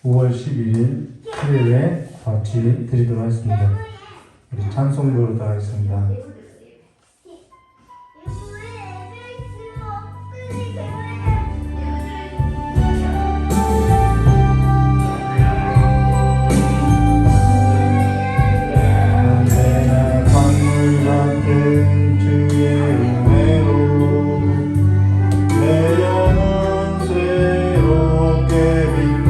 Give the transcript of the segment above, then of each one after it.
5월 11일 수요일에 같이 드리도록 하겠습니다. 우리 찬송 부르도록 하겠습니다. 언제나 강물 같은 주의 은혜로 내 영혼 새롭게 빛는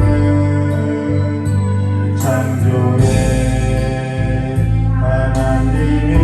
창조의 하나님이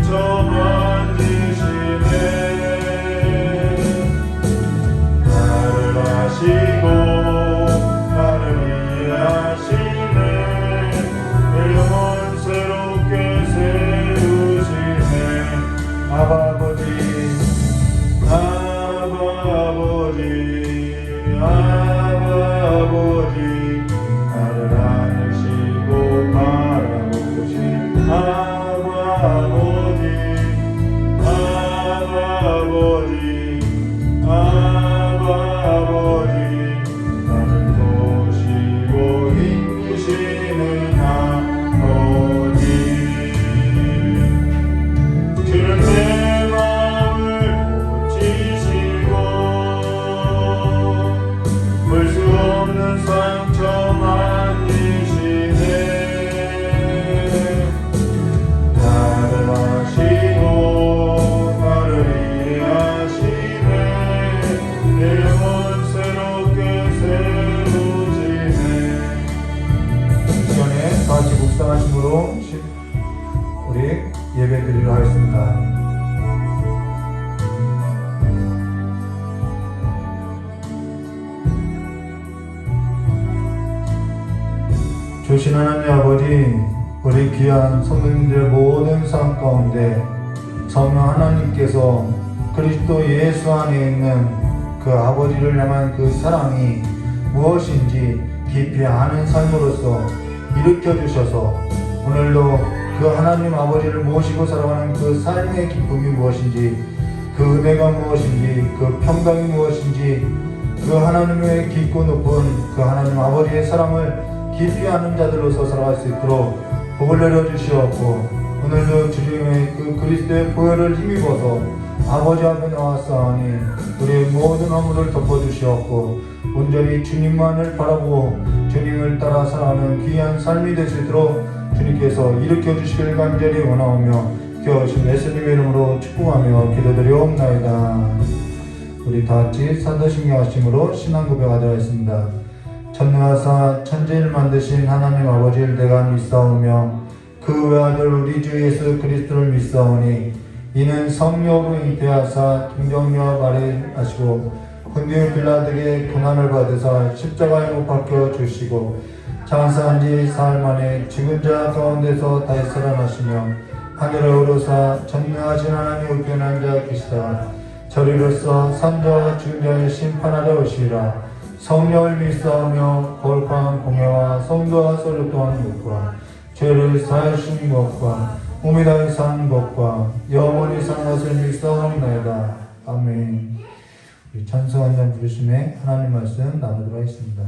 상처 만지시네. 나를 아시고 나를 이해하시네. 내 영혼 새롭게 세우시네. 아버지 아버지 아버지 나를 안으시고 바라보신 아버지 아버지 아버지 나를 도우시고 이끄시는 아버지. 주는 내 마음을 고치시고 볼 수 없는 상처 만지시네. 나를 아시고 나를 이해하시네. 내 영혼 새롭게 세우시네. 이 시간에 다 같이 묵상하심으로 우리 예배 드리려 하겠습니다. 주신 하나님 아버지, 우리 귀한 성도님들 모든 삶 가운데 성령 하나님께서 그리스도 예수 안에 있는 그 아버지를 향한 그 사랑이 무엇인지 깊이 아는 삶으로서 일으켜 주셔서 오늘도 그 하나님 아버지를 모시고 살아가는 그 삶의 기쁨이 무엇인지, 그 은혜가 무엇인지, 그 평강이 무엇인지, 그 하나님의 깊고 높은 그 하나님 아버지의 사랑을 깊이 아는 자들로서 살아갈 수 있도록 복을 내려주시옵고, 오늘도 주님의 그 그리스도의 보혈을 힘입어서 아버지 앞에 나왔사오니 우리의 모든 허물을 덮어주시옵고, 온전히 주님만을 바라보고 주님을 따라 살아가는 귀한 삶이 될 수 있도록 주님께서 일으켜 주시길 간절히 원하오며 귀하신 예수님의 이름으로 축복하며 기도드리옵나이다. 우리 다같이 산더신경 하심으로 신앙 고백하도록 하겠습니다. 전능하사 천지를 만드신 하나님 아버지를 내가 믿사오며 그 외아들 우리 주 예수 그리스도를 믿사오니 이는 성령으로 잉태하사 동정녀와 발해하시고 본디오 빌라에게 고난을 받으사 십자가에 못 박혀 주시고 장사한 지 사흘 만에 죽은 자 가운데서 다시 살아나시며 하늘에 오르사 전능하신 하나님 우편한 자 계시다. 저리로서 산자와 죽은 자를 심판하러 오시리라. 성령을 믿사오며 거룩한 공예와 성도와 서로 또한 것과 죄를 사하신 것과 몸이 다해 산 것과 영원히 산 것을 믿사옵나이다. 아멘. 우리 찬송 한 장 부르심에 하나님 말씀 나누도록 하겠습니다.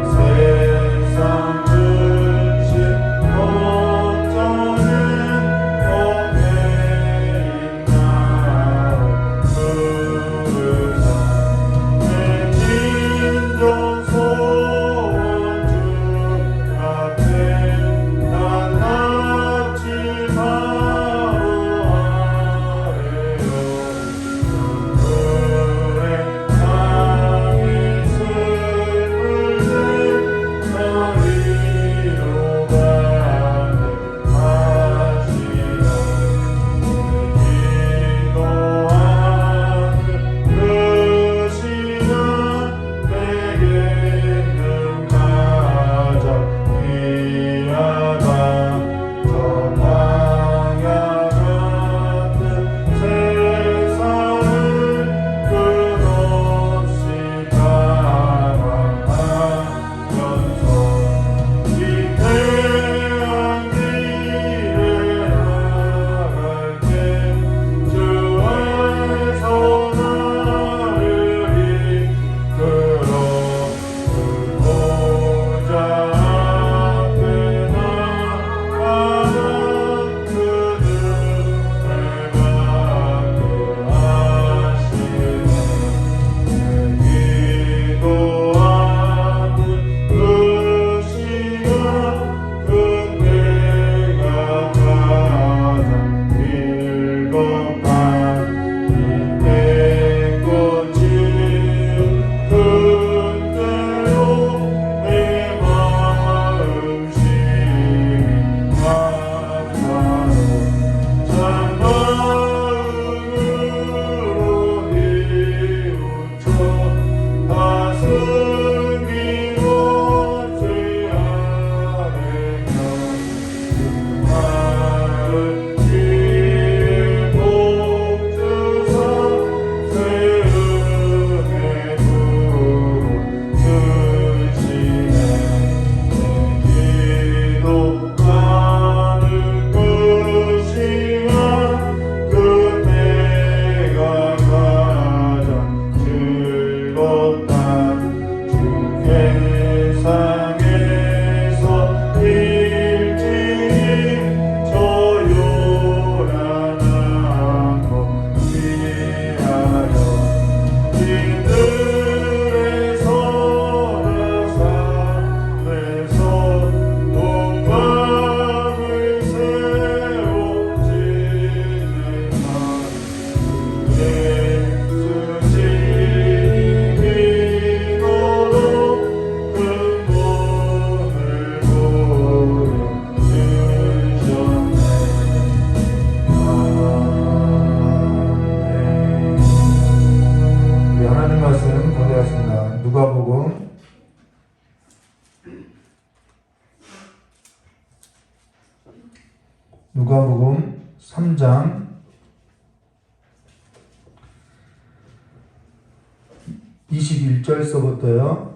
세상 누가복음 3장 21절서부터요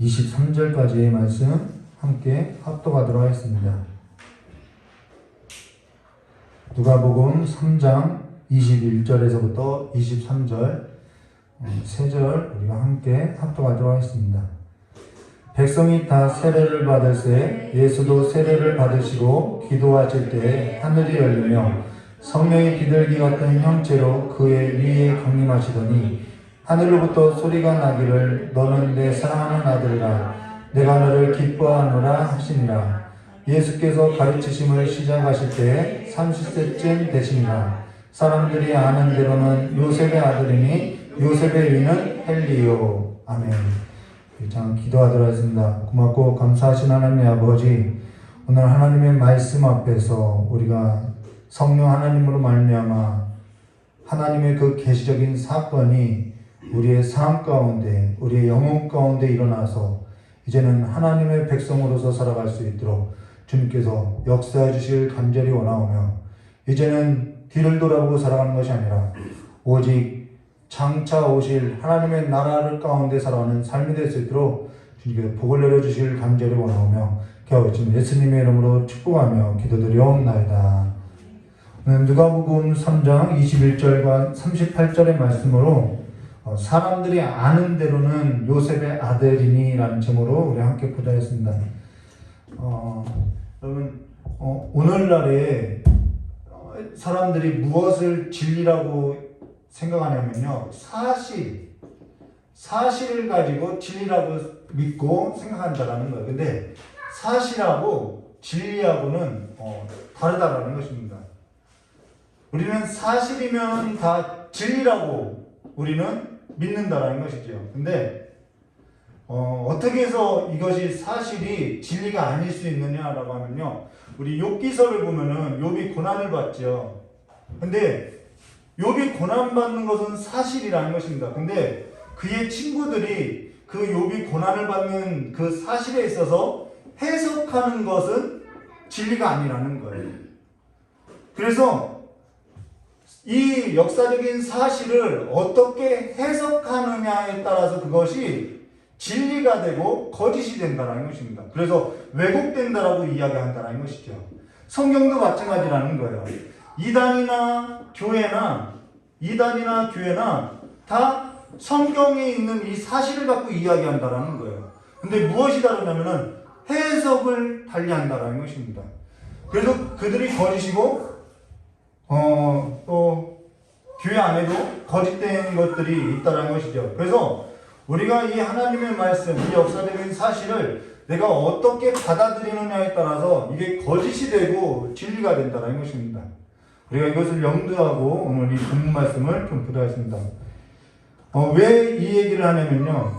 23절까지의 말씀 함께 합독하도록 하겠습니다. 누가복음 3장 21절에서부터 23절 3절 우리가 함께 합독하도록 하겠습니다. 백성이 다 세례를 받을새 예수도 세례를 받으시고 기도하실 때에 하늘이 열리며 성령의 비둘기 같은 형체로 그의 위에 강림하시더니 하늘로부터 소리가 나기를 너는 내 사랑하는 아들이라 내가 너를 기뻐하노라 하시니라. 예수께서 가르치심을 시작하실 때에 30세쯤 되시니라. 사람들이 아는 대로는 요셉의 아들이니 요셉의 위는 헬리요. 아멘. 참 기도하도록 하겠습니다. 고맙고 감사하신 하나님의 아버지, 오늘 하나님의 말씀 앞에서 우리가 성령 하나님으로 말미암아 하나님의 그 계시적인 사건이 우리의 삶 가운데 우리의 영혼 가운데 일어나서 이제는 하나님의 백성으로서 살아갈 수 있도록 주님께서 역사해 주실 간절히 원하오며 이제는 뒤를 돌아보고 살아가는 것이 아니라 오직 장차 오실 하나님의 나라를 가운데 살아가는 삶이 될 수 있도록 주님께서 복을 내려주실 간절히 원하오며 겨우친 예수님의 이름으로 축복하며 기도드리옵나이다. 누가복음 3장 21절과 38절의 말씀으로 사람들이 아는 대로는 요셉의 아들이니 라는 제목으로 우리 함께 보자 했습니다. 여러분 오늘날에 사람들이 무엇을 진리라고 생각하냐면요, 사실을 가지고 진리라고 믿고 생각한다라는 거예요. 근데 사실하고 진리하고는 다르다라는 것입니다. 우리는 사실이면 다 진리라고 우리는 믿는다라는 것이죠. 근데 어떻게 해서 이것이 사실이 진리가 아닐 수 있느냐라고 하면요, 우리 욥기서를 보면은 욥이 고난을 받죠. 근데 욥이 고난받는 것은 사실이라는 것입니다. 근데 그의 친구들이 그 욥이 고난을 받는 그 사실에 있어서 해석하는 것은 진리가 아니라는 거예요. 그래서 이 역사적인 사실을 어떻게 해석하느냐에 따라서 그것이 진리가 되고 거짓이 된다는 것입니다. 그래서 왜곡된다라고 이야기한다는 것이죠. 성경도 마찬가지라는 거예요. 이단이나 교회나 다 성경에 있는 이 사실을 갖고 이야기한다라는 거예요. 근데 무엇이 다르냐면은 해석을 달리한다라는 것입니다. 그래서 그들이 거짓이고 또 교회 안에도 거짓된 것들이 있다는 것이죠. 그래서 우리가 이 하나님의 말씀, 이 역사적인 사실을 내가 어떻게 받아들이느냐에 따라서 이게 거짓이 되고 진리가 된다는 것입니다. 우리가 이것을 염두하고 오늘 이 본문 말씀을 좀 보도하겠습니다. 왜 이 얘기를 하냐면요,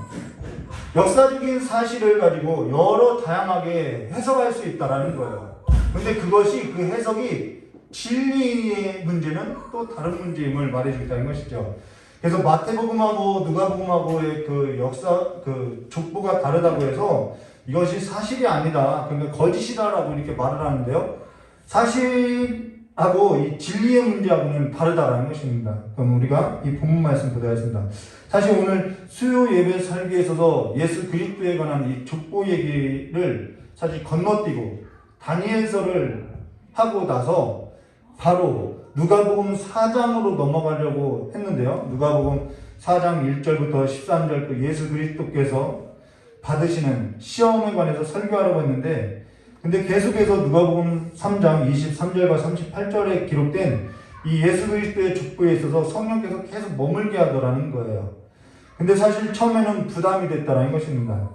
역사적인 사실을 가지고 여러 다양하게 해석할 수 있다는 거예요. 근데 그것이 그 해석이 진리의 문제는 또 다른 문제임을 말해주겠다는 것이죠. 그래서 마태복음하고 누가복음하고의 그 역사, 그 족보가 다르다고 해서 이것이 사실이 아니다, 그러니까 거짓이다라고 이렇게 말을 하는데요, 사실하고 이 진리의 문제하고는 다르다라는 것입니다. 그럼 우리가 이 본문 말씀 보도록 하겠습니다. 사실 오늘 수요 예배 설교에 있어서 예수 그리스도에 관한 이 족보 얘기를 사실 건너뛰고 다니엘서를 하고 나서 바로 누가복음 4장으로 넘어가려고 했는데요. 누가복음 4장 1절부터 13절 그 예수 그리스도께서 받으시는 시험에 관해서 설교하려고 했는데, 근데 계속해서 누가복음 3장 23절과 38절에 기록된 이 예수 그리스도의 족보에 있어서 성령께서 계속 머물게 하더라는 거예요. 근데 사실 처음에는 부담이 됐다는 것입니다.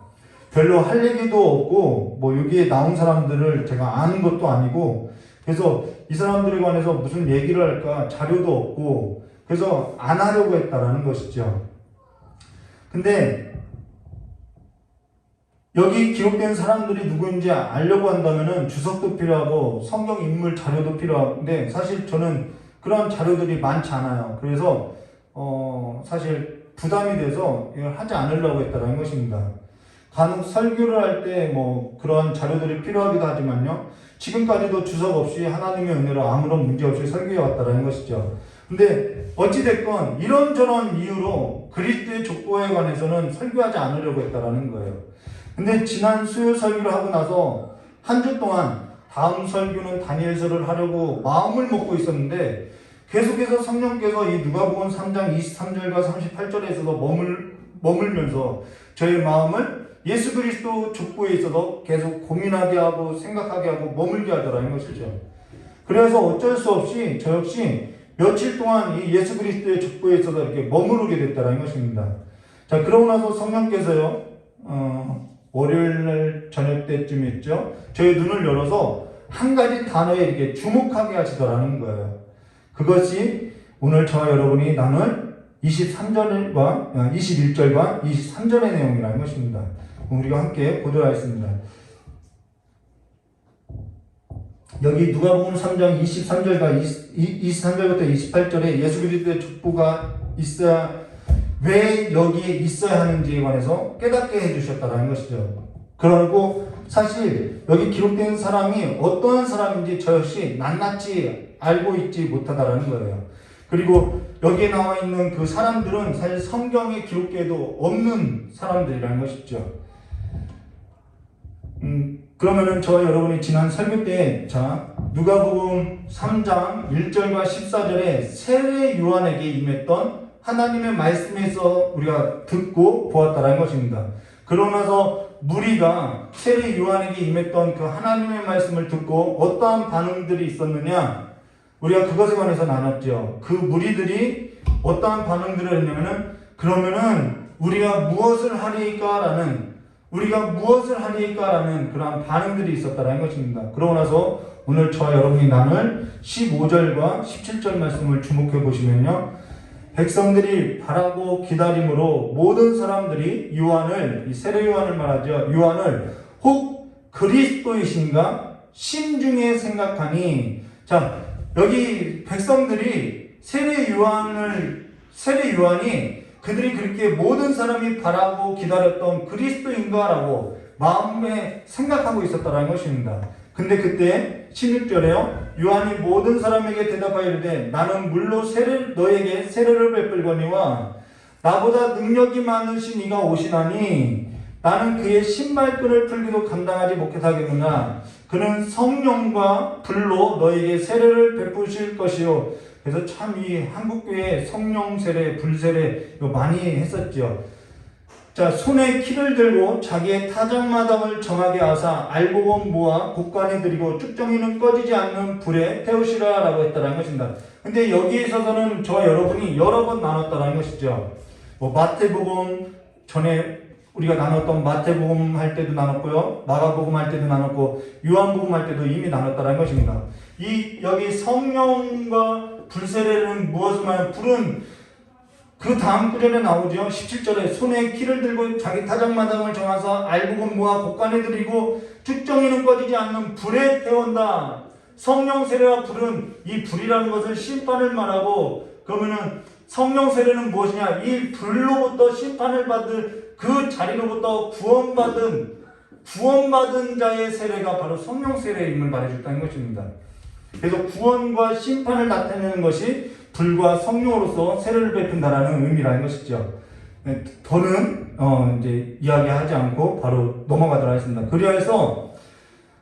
별로 할 얘기도 없고 뭐 여기에 나온 사람들을 제가 아는 것도 아니고, 그래서 이 사람들에 관해서 무슨 얘기를 할까 자료도 없고, 그래서 안 하려고 했다라는 것이죠. 근데 여기 기록된 사람들이 누구인지 알려고 한다면은 주석도 필요하고 성경 인물 자료도 필요한데, 사실 저는 그런 자료들이 많지 않아요. 그래서 사실 부담이 돼서 이걸 하지 않으려고 했다는 것입니다. 간혹 설교를 할 때 뭐 그런 자료들이 필요하기도 하지만요, 지금까지도 주석 없이 하나님의 은혜로 아무런 문제 없이 설교해 왔다는 것이죠. 근데 어찌됐건 이런저런 이유로 그리스도의 족보에 관해서는 설교하지 않으려고 했다라는 거예요. 근데 지난 수요 설교를 하고 나서 한 주 동안 다음 설교는 다니엘서를 하려고 마음을 먹고 있었는데 계속해서 성령께서 이 누가복음 3장 23절과 38절에 있어서 머물면서 저의 마음을 예수 그리스도 족보에 있어서 계속 고민하게 하고 생각하게 하고 머물게 하더라는 것이죠. 그래서 어쩔 수 없이 저 역시 며칠 동안 이 예수 그리스도의 족보에 있어서 이렇게 머무르게 됐다는 것입니다. 자, 그러고 나서 성령께서요, 월요일날 저녁 때쯤이었죠. 저의 눈을 열어서 한 가지 단어에 이렇게 주목하게 하시더라는 거예요. 그것이 오늘 저와 여러분이 나눌 23절과 21절과 23절의 내용이라는 것입니다. 우리가 함께 보도록 하겠습니다. 여기 누가복음 3장 23절과 23절부터 28절에 예수 그리스도의 족보가 있어야 왜 여기에 있어야 하는지에 관해서 깨닫게 해주셨다는 것이죠. 그리고 사실 여기 기록된 사람이 어떠한 사람인지 저 역시 낱낱이 알고 있지 못하다라는 거예요. 그리고 여기에 나와 있는 그 사람들은 사실 성경에 기록되어도 없는 사람들이라는 것이죠. 그러면은 저와 여러분이 지난 설교 때, 자, 누가복음 3장 1절과 14절에 세례 요한에게 임했던 하나님의 말씀에서 우리가 듣고 보았다라는 것입니다. 그러고 나서 무리가 세례 요한에게 임했던 그 하나님의 말씀을 듣고 어떠한 반응들이 있었느냐, 우리가 그것에 관해서 나눴죠. 그 무리들이 어떠한 반응들을 했냐면은, 그러면은 우리가 무엇을 하리까라는 그러한 반응들이 있었다는 것입니다. 그러고 나서 오늘 저와 여러분이 나눌 15절과 17절 말씀을 주목해 보시면요, 백성들이 바라고 기다림으로 모든 사람들이 요한을, 이 세례 요한을 말하죠. 요한을 혹 그리스도이신가 심중에 생각하니, 자, 여기 백성들이 세례 요한이 그들이 그렇게 모든 사람이 바라고 기다렸던 그리스도인가라고 마음에 생각하고 있었다는 것입니다. 근데 그때 16절에요. 요한이 모든 사람에게 대답하여 이르되 나는 물로 너에게 세례를 베풀거니와 나보다 능력이 많으신 이가 오시나니 나는 그의 신발끈을 풀기도 감당하지 못하겠느냐. 그는 성령과 불로 너에게 세례를 베푸실 것이요. 그래서 참 이 한국교회 성령 세례, 불 세례 이거 많이 했었죠. 자, 손에 키를 들고 자기의 타작마당을 정하게 하사 알곡은 모아 곡간에 들이고 쭉정이는 꺼지지 않는 불에 태우시라라고 했다는 것입니다. 근데 여기에 있어서는 저와 여러분이 여러 번 나눴다는 것이죠. 마태복음 전에 우리가 나눴던 마태복음 할 때도 나눴고요, 마가복음 할 때도 나눴고, 요한복음 할 때도 이미 나눴다는 것입니다. 여기 성령과 불세례는 무엇을 말하면, 불은 그 다음 구절에 나오죠. 17절에 손에 키를 들고 자기 타작마당을 정하사 알곡은 모아 곡간에 들이고 쭉정이는 꺼지지 않는 불에 태운다. 성령 세례와 불은, 이 불이라는 것은 심판을 말하고, 그러면은 성령 세례는 무엇이냐? 이 불로부터 심판을 받을 그 자리로부터 구원받은 자의 세례가 바로 성령 세례임을 말해줬다는 것입니다. 그래서 구원과 심판을 나타내는 것이 불과 성령으로서 세례를 베푼다라는 의미라는 것이죠. 더는 이제 이야기하지 않고 바로 넘어가도록 하겠습니다. 그리하여서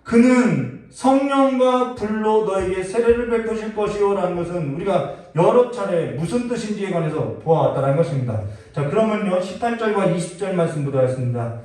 그는 성령과 불로 너에게 세례를 베푸실 것이요 라는 것은 우리가 여러 차례 무슨 뜻인지에 관해서 보아왔다는 것입니다. 자, 그러면요 18절과 20절 말씀 보도록 하겠습니다.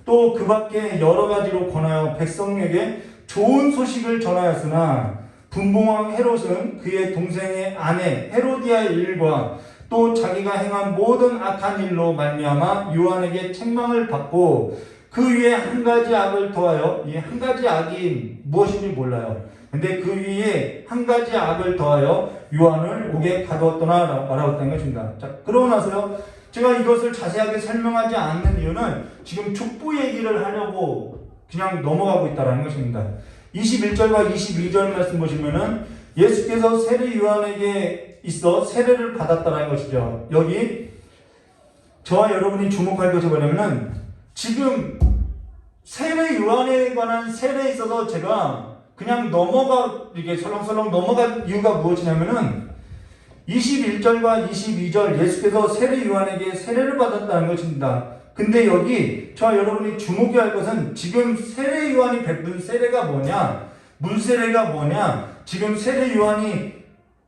또 그 밖에 여러 가지로 권하여 백성에게 좋은 소식을 전하였으나 분봉왕 헤롯은 그의 동생의 아내 헤로디아의 일과 또 자기가 행한 모든 악한 일로 말미암아 요한에게 책망을 받고 그 위에 한 가지 악을 더하여, 이 한 가지 악이 무엇인지 몰라요. 근데 그 위에 한 가지 악을 더하여 요한을 옥에 가두었더나 말하였다는 것입니다. 자, 그러고 나서요, 제가 이것을 자세하게 설명하지 않는 이유는 지금 족보 얘기를 하려고 그냥 넘어가고 있다는 것입니다. 21절과 22절 말씀 보시면은 예수께서 세례 요한에게 있어 세례를 받았다는 것이죠. 여기 저와 여러분이 주목할 것이 뭐냐면은 지금 세례 요한에 관한 세례에 있어서 제가 그냥 이렇게 설렁설렁 넘어간 이유가 무엇이냐면은 21절과 22절 예수께서 세례 요한에게 세례를 받았다는 것입니다. 근데 여기 저와 여러분이 주목해야 할 것은 지금 세례 요한이 베푼 세례가 뭐냐? 물세례가 뭐냐? 지금 세례 요한이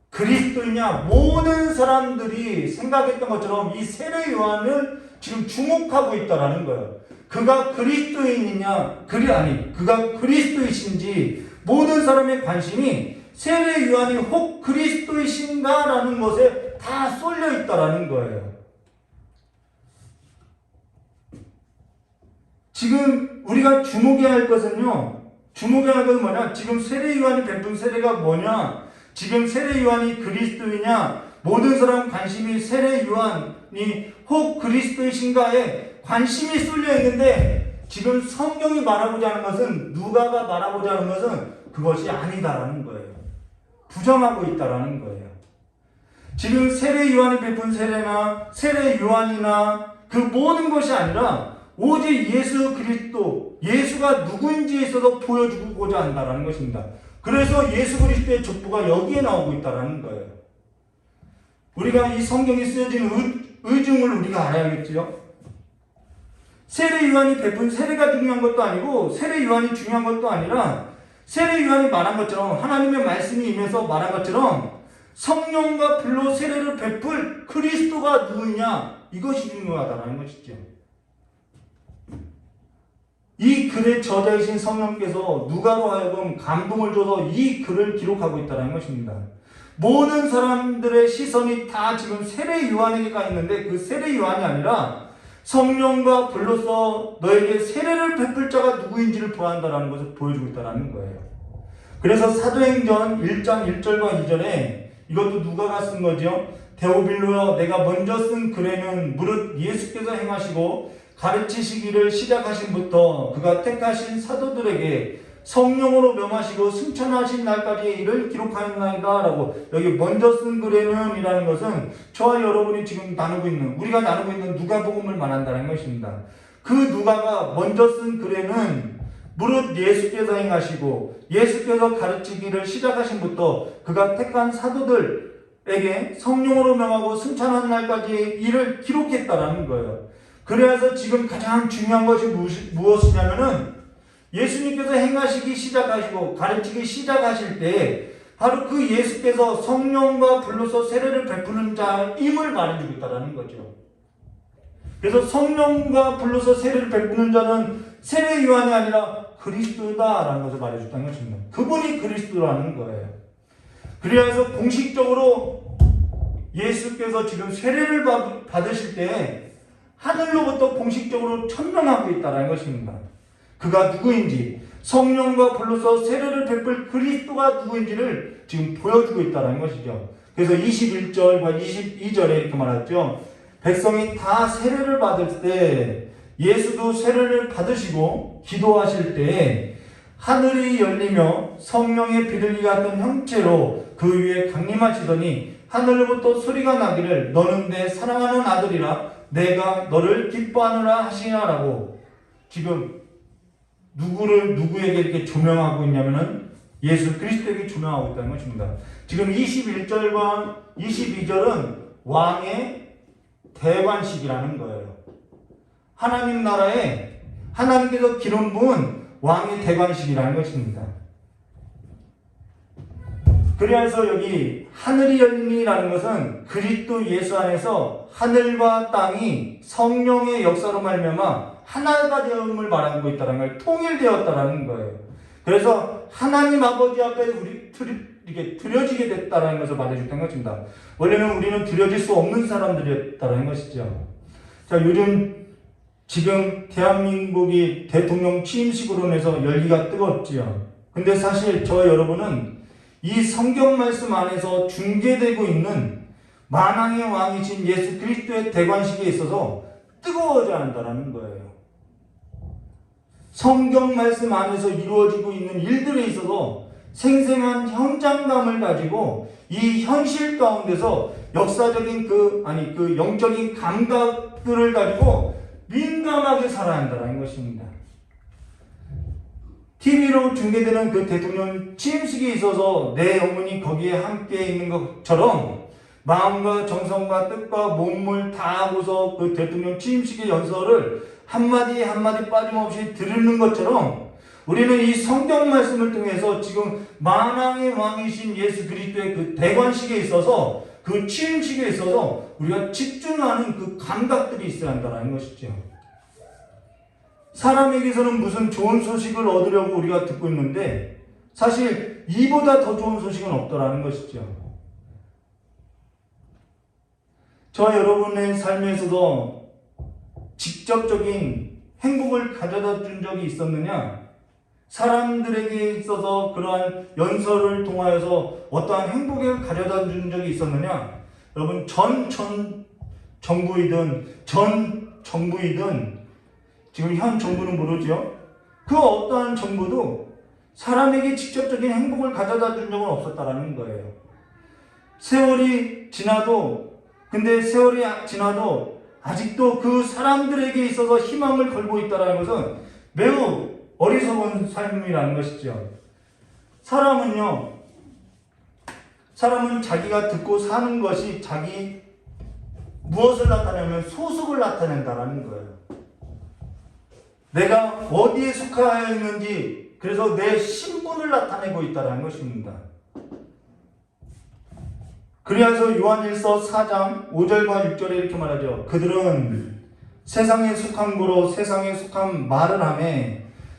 그리스도이냐? 모든 사람들이 생각했던 것처럼 이 세례 요한을 지금 주목하고 있다라는 거예요. 그가 그리스도인이냐? 그가 그리스도이신지 모든 사람의 관심이 세례 요한이 혹 그리스도이신가라는 것에 다 쏠려 있다라는 거예요. 지금 우리가 주목해야 할 것은 뭐냐? 지금 세례 요한이 베푼 세례가 뭐냐? 지금 세례 요한이 그리스도이냐? 모든 사람 관심이 세례 요한이 혹 그리스도이신가에 관심이 쏠려 있는데 지금 성경이 말하고자 하는 것은 누가가 말하고자 하는 것은 그것이 아니다라는 거예요. 부정하고 있다라는 거예요. 지금 세례 요한이 베푼 세례나 세례 요한이나 그 모든 것이 아니라 오직 예수 그리스도, 예수가 누구인지에 있어서 보여주고자 한다라는 것입니다. 그래서 예수 그리스도의 족보가 여기에 나오고 있다라는 거예요. 우리가 이 성경에 쓰여진 의중을 우리가 알아야겠죠. 세례 요한이 베푼 세례가 중요한 것도 아니고 세례 요한이 중요한 것도 아니라 세례 요한이 말한 것처럼 하나님의 말씀이 임해서 말한 것처럼 성령과 불로 세례를 베풀 그리스도가 누구냐 이것이 중요하다는 것이죠. 이 글의 저자이신 성령께서 누가로 하여금 감동을 줘서 이 글을 기록하고 있다는 것입니다. 모든 사람들의 시선이 다 지금 세례 요한에게 가 있는데 그 세례 요한이 아니라 성령과 불로서 너에게 세례를 베풀 자가 누구인지를 보한다는 것을 보여주고 있다는 거예요. 그래서 사도행전 1장 1절과 2절에 이것도 누가가 쓴 거죠. 데오빌로여 내가 먼저 쓴 글에는 무릇 예수께서 행하시고 가르치시기를 시작하신부터 그가 택하신 사도들에게 성령으로 명하시고 승천하신 날까지의 일을 기록하였나이다 라고 여기 먼저 쓴 글에는 이라는 것은 저와 여러분이 지금 우리가 나누고 있는 누가복음을 말한다는 것입니다. 그 누가가 먼저 쓴 글에는 무릇 예수께서 행하시고 예수께서 가르치기를 시작하신부터 그가 택한 사도들에게 성령으로 명하고 승천하는 날까지의 일을 기록했다라는 거예요. 그래서 지금 가장 중요한 것이 무엇이냐면은 예수님께서 행하시기 시작하시고 가르치기 시작하실 때 바로 그 예수께서 성령과 불로서 세례를 베푸는 자임을 말해주고 있다는 거죠. 그래서 성령과 불로서 세례를 베푸는 자는 세례 요한이 아니라 그리스도다라는 것을 말해줬다는 것입니다. 그분이 그리스도라는 거예요. 그래서 공식적으로 예수께서 지금 세례를 받으실 때 하늘로부터 공식적으로 천명하고 있다는 것입니다. 그가 누구인지 성령과 불로서 세례를 베풀 그리스도가 누구인지를 지금 보여주고 있다는 것이죠. 그래서 21절과 22절에 이렇게 말했죠. 백성이 다 세례를 받을 때 예수도 세례를 받으시고 기도하실 때 하늘이 열리며 성령의 비둘기 같은 형체로 그 위에 강림하시더니 하늘로부터 소리가 나기를 너는 내 사랑하는 아들이라 내가 너를 기뻐하노라 하시냐라고 지금 누구에게 이렇게 조명하고 있냐면은 예수 그리스도에게 조명하고 있다는 것입니다. 지금 21절과 22절은 왕의 대관식이라는 거예요. 하나님 나라에 하나님께서 기름 부은 왕의 대관식이라는 것입니다. 그래서 여기 하늘이 열리니라는 것은 그리스도 예수 안에서 하늘과 땅이 성령의 역사로 말미암아 하나가 되음을 말하고 있다는 거예요. 통일되었다라는 거예요. 그래서 하나님 아버지 앞에 이렇게 드려지게 됐다는 것을 말해줬다는 것입니다. 원래는 우리는 드려질 수 없는 사람들이었다는 것이죠. 자, 지금 대한민국이 대통령 취임식으로 인해서 열기가 뜨겁지요. 근데 사실 저 여러분은 이 성경 말씀 안에서 중계되고 있는 만왕의 왕이신 예수 그리스도의 대관식에 있어서 뜨거워져야 한다는 거예요. 성경 말씀 안에서 이루어지고 있는 일들에 있어서 생생한 현장감을 가지고 이 현실 가운데서 역사적인 그 영적인 감각들을 가지고 민감하게 살아야 한다는 것입니다. TV로 중계되는 그 대통령 취임식에 있어서 내 영혼이 거기에 함께 있는 것처럼 마음과 정성과 뜻과 몸을 다하고서 그 대통령 취임식의 연설을 한마디 한마디 빠짐없이 들으는 것처럼 우리는 이 성경 말씀을 통해서 지금 만왕의 왕이신 예수 그리스도의 그 대관식에 있어서 그 취임식에 있어서 우리가 집중하는 그 감각들이 있어야 한다는 것이죠. 사람에게서는 무슨 좋은 소식을 얻으려고 우리가 듣고 있는데 사실 이보다 더 좋은 소식은 없더라는 것이죠. 저 여러분의 삶에서도 직접적인 행복을 가져다 준 적이 있었느냐? 사람들에게 있어서 그러한 연설을 통하여서 어떠한 행복을 가져다 준 적이 있었느냐? 여러분 전 정부이든 지금 현 정부는 모르죠. 그 어떠한 정부도 사람에게 직접적인 행복을 가져다 준 적은 없었다라는 거예요. 세월이 지나도 아직도 그 사람들에게 있어서 희망을 걸고 있다는 것은 매우 어리석은 삶이라는 것이죠. 사람은 자기가 듣고 사는 것이 자기 무엇을 나타내면 소속을 나타낸다라는 거예요. 내가 어디에 속하여 있는지 그래서 내 신분을 나타내고 있다는 것입니다. 그래서 요한일서 4장 5절과 6절에 이렇게 말하죠. 그들은 세상에 속한 고로 세상에 속한 말을 하며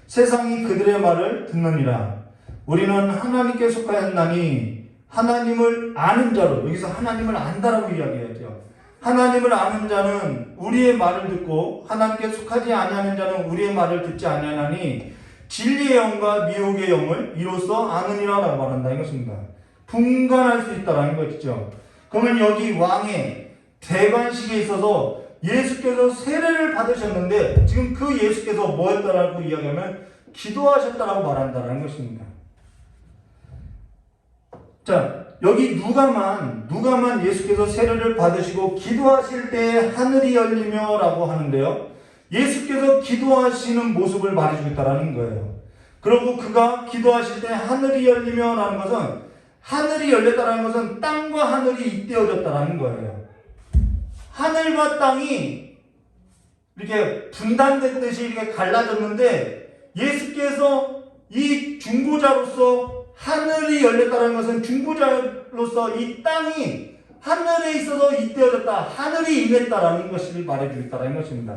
세상이 그들의 말을 듣느니라. 우리는 하나님께 속하였나니 하나님을 아는 자로, 여기서 하나님을 안다라고 이야기하죠. 하나님을 아는 자는 우리의 말을 듣고 하나님께 속하지 아니하는 자는 우리의 말을 듣지 아니하나니 진리의 영과 미혹의 영을 이로써 아느니라라고 말한다는 것입니다. 분간할 수 있다라는 것이죠. 그러면 여기 왕의 대관식에 있어서 예수께서 세례를 받으셨는데 지금 그 예수께서 뭐 했다라고 이야기하면 기도하셨다라고 말한다는 것입니다. 자, 여기 누가만 예수께서 세례를 받으시고 기도하실 때 하늘이 열리며 라고 하는데요. 예수께서 기도하시는 모습을 말해주고 있다는 거예요. 그리고 그가 기도하실 때 하늘이 열리며 라는 것은 하늘이 열렸다는 것은 땅과 하늘이 잇대어졌다는 거예요. 하늘과 땅이 이렇게 분단됐듯이 이렇게 갈라졌는데 예수께서 이 중보자로서 하늘이 열렸다는 것은 중보자로서 이 땅이 하늘에 있어서 잇대어졌다. 하늘이 임했다라는 것을 말해주겠다는 것입니다.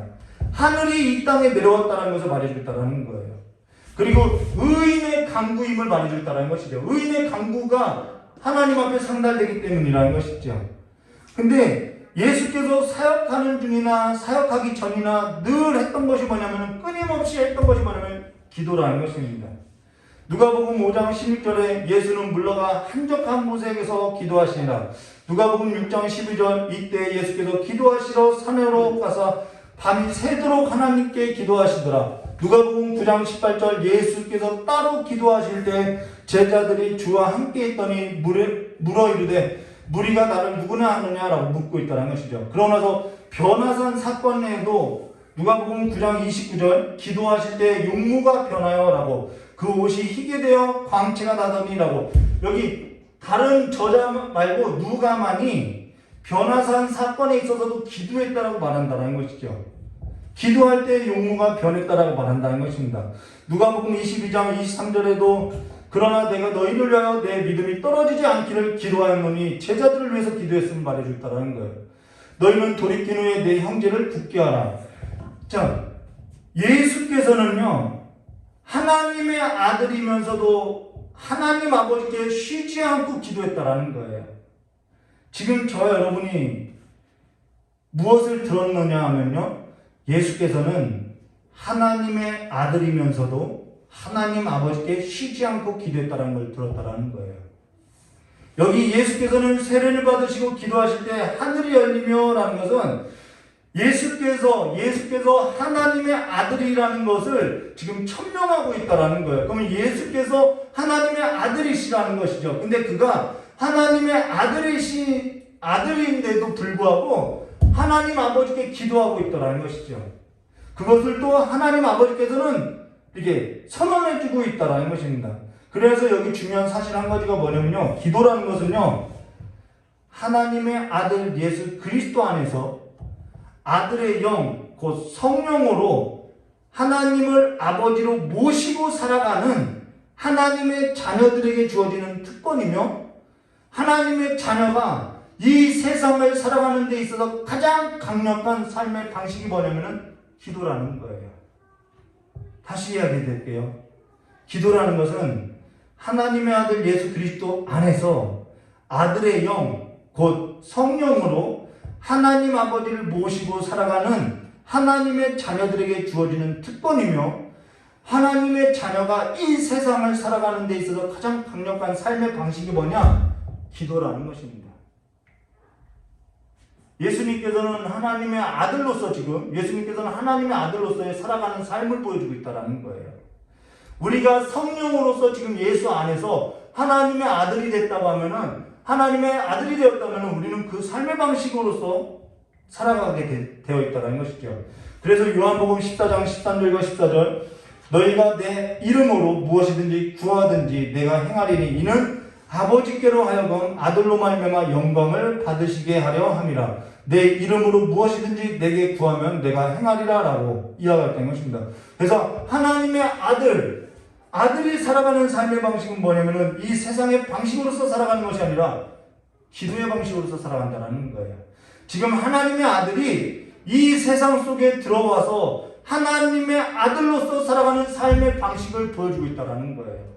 하늘이 이 땅에 내려왔다는 것을 말해주겠다는 거예요. 그리고 의인의 강구임을 말해주겠다는 것이죠. 의인의 강구가 하나님 앞에 상달되기 때문이라는 것이죠. 근데 예수께서 사역하는 중이나 사역하기 전이나 늘 했던 것이 뭐냐면 끊임없이 했던 것이 뭐냐면 기도라는 것입니다. 누가복음 5장 16절에 예수는 물러가 한적한 곳에서 기도하시니라. 누가복음 6장 12절 이때 예수께서 기도하시러 산으로 가서 밤이 새도록 하나님께 기도하시더라. 누가복음 9장 18절 예수께서 따로 기도하실 때 제자들이 주와 함께 있더니 물어 이르되 무리가 나를 누구나 하느냐라고 묻고 있다는 것이죠. 그러고 나서 변화산 사건에도 누가복음 9장 29절 기도하실 때 용무가 변하여 라고 그 옷이 희게 되어 광채가 나더니라고 여기 다른 저자 말고 누가만이 변화산 사건에 있어서도 기도했다라고 말한다는 것이죠. 기도할 때 용무가 변했다라고 말한다는 것입니다. 누가복음 22장 23절에도 그러나 내가 너희를 위하여 내 믿음이 떨어지지 않기를 기도하였노니 제자들을 위해서 기도했음을 말해줬다라는 거예요. 너희는 돌이킨 후에 내 형제를 굳게 하라. 자, 예수께서는요 하나님의 아들이면서도 하나님 아버지께 쉬지 않고 기도했다라는 거예요. 지금 저 여러분이 무엇을 들었느냐 하면요 예수께서는 하나님의 아들이면서도 하나님 아버지께 쉬지 않고 기도했다는 걸 들었다는 거예요. 여기 예수께서는 세례를 받으시고 기도하실 때 하늘이 열리며 라는 것은 예수께서 하나님의 아들이라는 것을 지금 천명하고 있다는 거예요. 그러면 예수께서 하나님의 아들이시라는 것이죠. 근데 그가 하나님의 아들인데도 불구하고 하나님 아버지께 기도하고 있다는 것이죠. 그것을 또 하나님 아버지께서는 이게 선언해주고 있다라는 것입니다. 그래서 여기 중요한 사실 한 가지가 뭐냐면요. 기도라는 것은요. 하나님의 아들 예수 그리스도 안에서 아들의 영, 곧 성령으로 하나님을 아버지로 모시고 살아가는 하나님의 자녀들에게 주어지는 특권이며 하나님의 자녀가 이 세상을 살아가는 데 있어서 가장 강력한 삶의 방식이 뭐냐면은 기도라는 거예요. 다시 이야기해드릴게요. 기도라는 것은 하나님의 아들 예수 그리스도 안에서 아들의 영, 곧 성령으로 하나님 아버지를 모시고 살아가는 하나님의 자녀들에게 주어지는 특권이며 하나님의 자녀가 이 세상을 살아가는 데 있어서 가장 강력한 삶의 방식이 뭐냐? 기도라는 것입니다. 예수님께서는 하나님의 아들로서 예수님께서는 하나님의 아들로서의 살아가는 삶을 보여주고 있다는 거예요. 우리가 성령으로서 지금 예수 안에서 하나님의 아들이 됐다고 하면은 하나님의 아들이 되었다면 우리는 그 삶의 방식으로서 살아가게 되어 있다는 것이죠. 그래서 요한복음 14장 13절과 14절 너희가 내 이름으로 무엇이든지 구하든지 내가 행하리니 이는 아버지께로 하여금 아들로 말미암아 영광을 받으시게 하려 함이라. 내 이름으로 무엇이든지 내게 구하면 내가 행하리라 라고 이야기했던 것입니다. 그래서 하나님의 아들이 살아가는 삶의 방식은 뭐냐면은 이 세상의 방식으로서 살아가는 것이 아니라 기도의 방식으로서 살아간다는 거예요. 지금 하나님의 아들이 이 세상 속에 들어와서 하나님의 아들로서 살아가는 삶의 방식을 보여주고 있다는 거예요.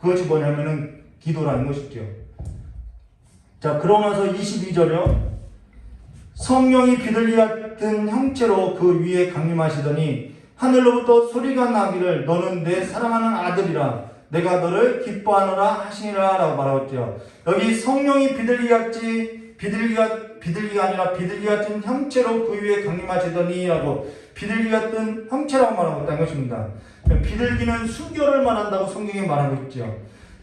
그것이 뭐냐면은 기도라는 것이죠. 자, 그러면서 22절이요. 성령이 비둘기 같은 형체로 그 위에 강림하시더니 하늘로부터 소리가 나기를 너는 내 사랑하는 아들이라 내가 너를 기뻐하노라 하시니라 라고 말하고 여기 성령이 비둘기가 아니라 비둘기 같은 형체로 그 위에 강림하시더니 라고 비둘기 같은 형체라고 말하고 있다는 것입니다. 비둘기는 순교를 말한다고 성경에 말하고 있죠.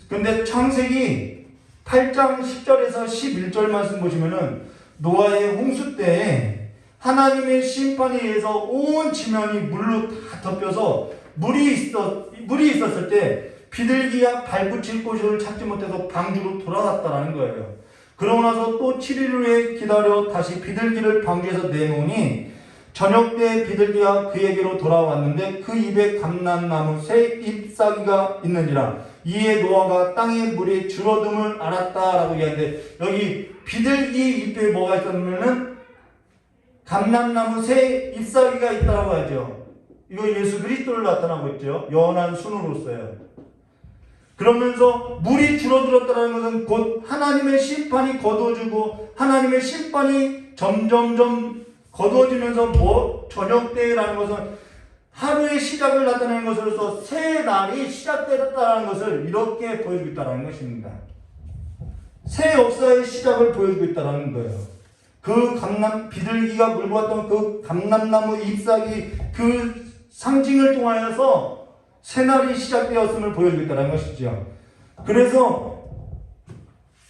근데 창세기 8장 10절에서 11절 말씀 보시면은 노아의 홍수 때에 하나님의 심판에 의해서 온 지면이 물로 다 덮여서 물이 있었을 때 비둘기가 발붙일 곳을 찾지 못해서 방주로 돌아갔다라는 거예요. 그러고 나서 또 7일 후에 기다려 다시 비둘기를 방주에서 내놓으니 저녁 때 비둘기가 그에게로 돌아왔는데 그 입에 감람나무 새 잎사귀가 있는지라 이에 노아가 땅의 물이 줄어듦을 알았다라고 이야기하는데 여기 비둘기 잎에 뭐가 있었냐면은 감람나무 새 잎사귀가 있다고 하죠. 이거 예수 그리스도를 나타나고 있죠. 연한 순으로서요. 그러면서 물이 줄어들었다는 것은 곧 하나님의 심판이 거두어지고 하나님의 심판이 점점점 거두어지면서 저녁 때라는 것은 하루의 시작을 나타내는 것으로서 새 날이 시작되었다는 것을 이렇게 보여주고 있다는 것입니다. 새 역사의 시작을 보여주고 있다는 거예요. 그 비둘기가 물고 왔던 그 감람나무 잎사귀 그 상징을 통하여서 새날이 시작되었음을 보여주고 있다는 것이죠. 그래서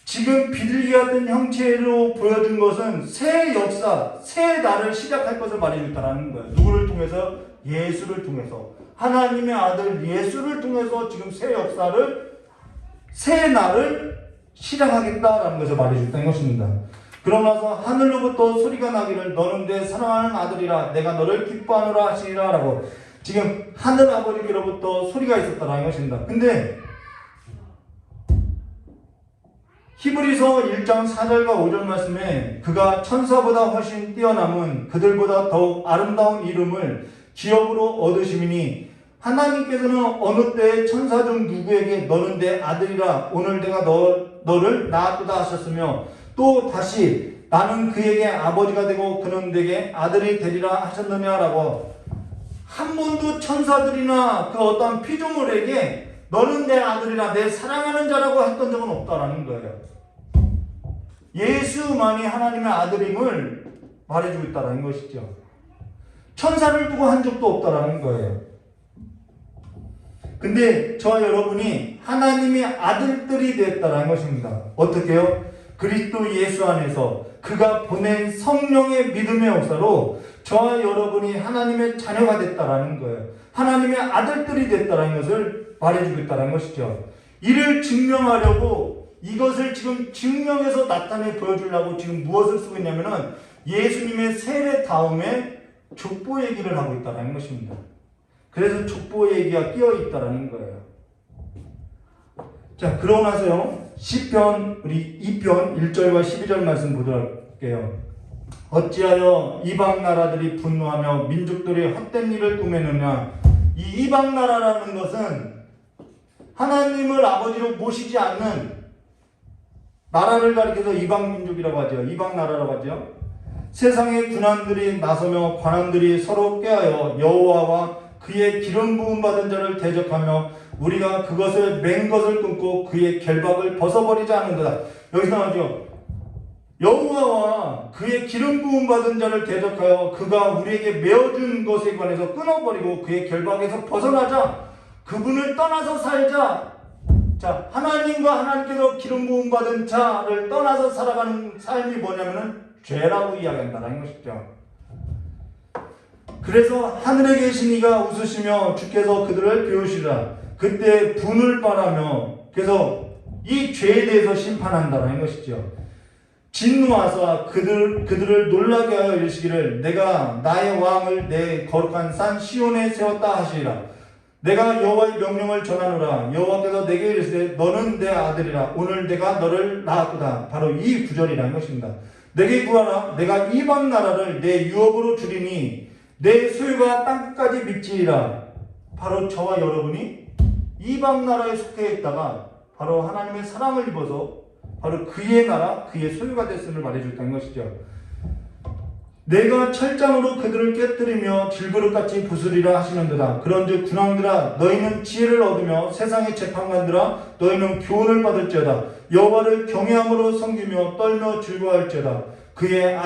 지금 비둘기 같은 형체로 보여준 것은 새 역사, 새 날을 시작할 것을 말해주고 있다는 거예요. 누구를 통해서? 예수를 통해서. 하나님의 아들 예수를 통해서 지금 새 역사를, 새 날을 시작하겠다라는 것을 말해주고 있다는 것입니다. 그러면서 하늘로부터 소리가 나기를 너는 내 사랑하는 아들이라 내가 너를 기뻐하노라 하시니라 라고 지금 하늘 아버지께로부터 소리가 있었다는 것입니다. 근데 히브리서 1장 4절과 5절 말씀에 그가 천사보다 훨씬 뛰어남은 그들보다 더욱 아름다운 이름을 기업으로 얻으심이니 하나님께서는 어느 때에 천사 중 누구에게 너는 내 아들이라 오늘 내가 너를 낳았도다 하셨으며 또 다시 나는 그에게 아버지가 되고 그는 내게 아들이 되리라 하셨느냐라고 한 번도 천사들이나 그 어떤 피조물에게 너는 내 아들이라 내 사랑하는 자라고 했던 적은 없다라는 거예요. 예수만이 하나님의 아들임을 말해주고 있다는 것이죠. 천사를 두고 한 적도 없다라는 거예요. 근데 저와 여러분이 하나님의 아들들이 되었다는 것입니다. 어떻게요? 그리스도 예수 안에서 그가 보낸 성령의 믿음의 역사로 저와 여러분이 하나님의 자녀가 됐다라는 거예요. 하나님의 아들들이 됐다라는 것을 말해주고 있다는 것이죠. 이를 증명하려고 이것을 지금 증명해서 나타내 보여주려고 지금 무엇을 쓰고 있냐면은 예수님의 세례 다음에 족보 얘기를 하고 있다는 것입니다. 그래서 족보 얘기가 끼어 있다는 거예요. 자, 그러고 나서요, 시편 우리 2편 1절과 12절 말씀 보도록 할게요. 어찌하여 이방 나라들이 분노하며 민족들이 헛된 일을 꾸미느냐. 이 이방 나라라는 것은 하나님을 아버지로 모시지 않는 나라를 가리켜서 이방 민족이라고 하죠. 이방 나라라고 하죠. 세상의 군왕들이 나서며 관원들이 서로 꾀하여 여호와와 그의 기름 부음 받은 자를 대적하며 우리가 그것을 맨 것을 끊고 그의 결박을 벗어버리지 않는다. 여기서 나오죠. 여호와와 그의 기름 부음 받은 자를 대적하여 그가 우리에게 메어준 것에 관해서 끊어버리고 그의 결박에서 벗어나자. 그분을 떠나서 살자. 자, 하나님과 하나님께서 기름 부음 받은 자를 떠나서 살아가는 삶이 뭐냐면은 죄라고 이야기한다는 것이죠. 그래서 하늘에 계신 이가 웃으시며 주께서 그들을 배우시라. 그때 분을 바라며 그래서 이 죄에 대해서 심판한다는 것이죠. 진노하사 그들을 놀라게 하여 이르시기를 내가 나의 왕을 내 거룩한 산 시온에 세웠다 하시리라. 내가 여호와의 명령을 전하노라. 여호와께서 내게 이르시되 너는 내 아들이라. 오늘 내가 너를 낳았도다. 바로 이 구절이라는 것입니다. 내게 구하라. 내가 이방 나라를 내 유업으로 주리니 내 소유가 땅끝까지 미치리라. 바로 저와 여러분이 이방 나라에 속해 있다가 바로 하나님의 사랑을 입어서 바로 그의 나라, 그의 소유가 됐음을 말해줬다는 것이죠. 내가 철장으로 그들을 깨뜨리며 질그릇같이 부수리라 하시는도다. 그런즉 군왕들아 너희는 지혜를 얻으며 세상의 재판관들아 너희는 교훈을 받을지어다. 여호와를 경외함으로 섬기며 떨며 즐거워할지어다. 그의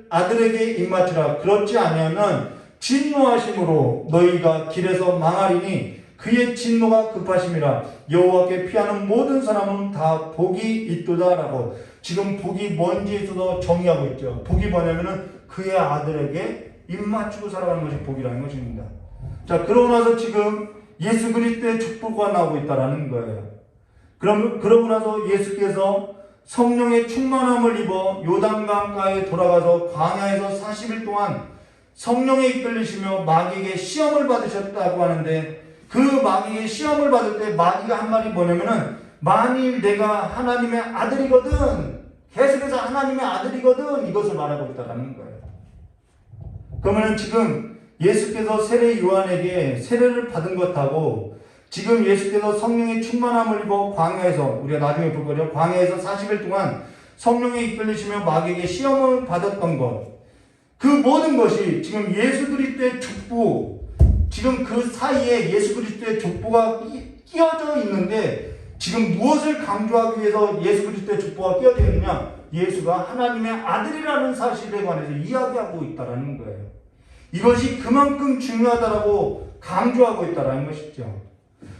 아들에게 입맞추라. 그렇지 아니하면 진노하심으로 너희가 길에서 망하리니 그의 진노가 급하심이라. 여호와께 피하는 모든 사람은 다 복이 있도다라고. 지금 복이 뭔지에 있어서 정의하고 있죠. 복이 뭐냐면은 그의 아들에게 입맞추고 살아가는 것이 복이라는 것입니다. 자, 그러고 나서 지금 예수 그리스도의 축복과 나오고 있다라는 거예요. 그러고 나서 예수께서 성령의 충만함을 입어 요단강가에 돌아가서 광야에서 40일 동안 성령에 이끌리시며 마귀에게 시험을 받으셨다고 하는데 그 마귀에게 시험을 받을 때 마귀가 한 말이 뭐냐면은 만일 내가 하나님의 아들이거든, 계속해서 하나님의 아들이거든, 이것을 말하고 있다는 거예요. 그러면 지금 예수께서 세례 요한에게 세례를 받은 것하고 지금 예수께서 성령의 충만함을 입어 광야에서, 우리가 나중에 볼 거죠, 광야에서 40일 동안 성령에 이끌리시며 마귀에게 시험을 받았던 것, 그 모든 것이 지금 예수 그리스도의 족보, 지금 그 사이에 예수 그리스도의 족보가 끼어져 있는데 지금 무엇을 강조하기 위해서 예수 그리스도의 족보가 끼어져 있느냐? 예수가 하나님의 아들이라는 사실에 관해서 이야기하고 있다는 거예요. 이것이 그만큼 중요하다라고 강조하고 있다는 것이죠.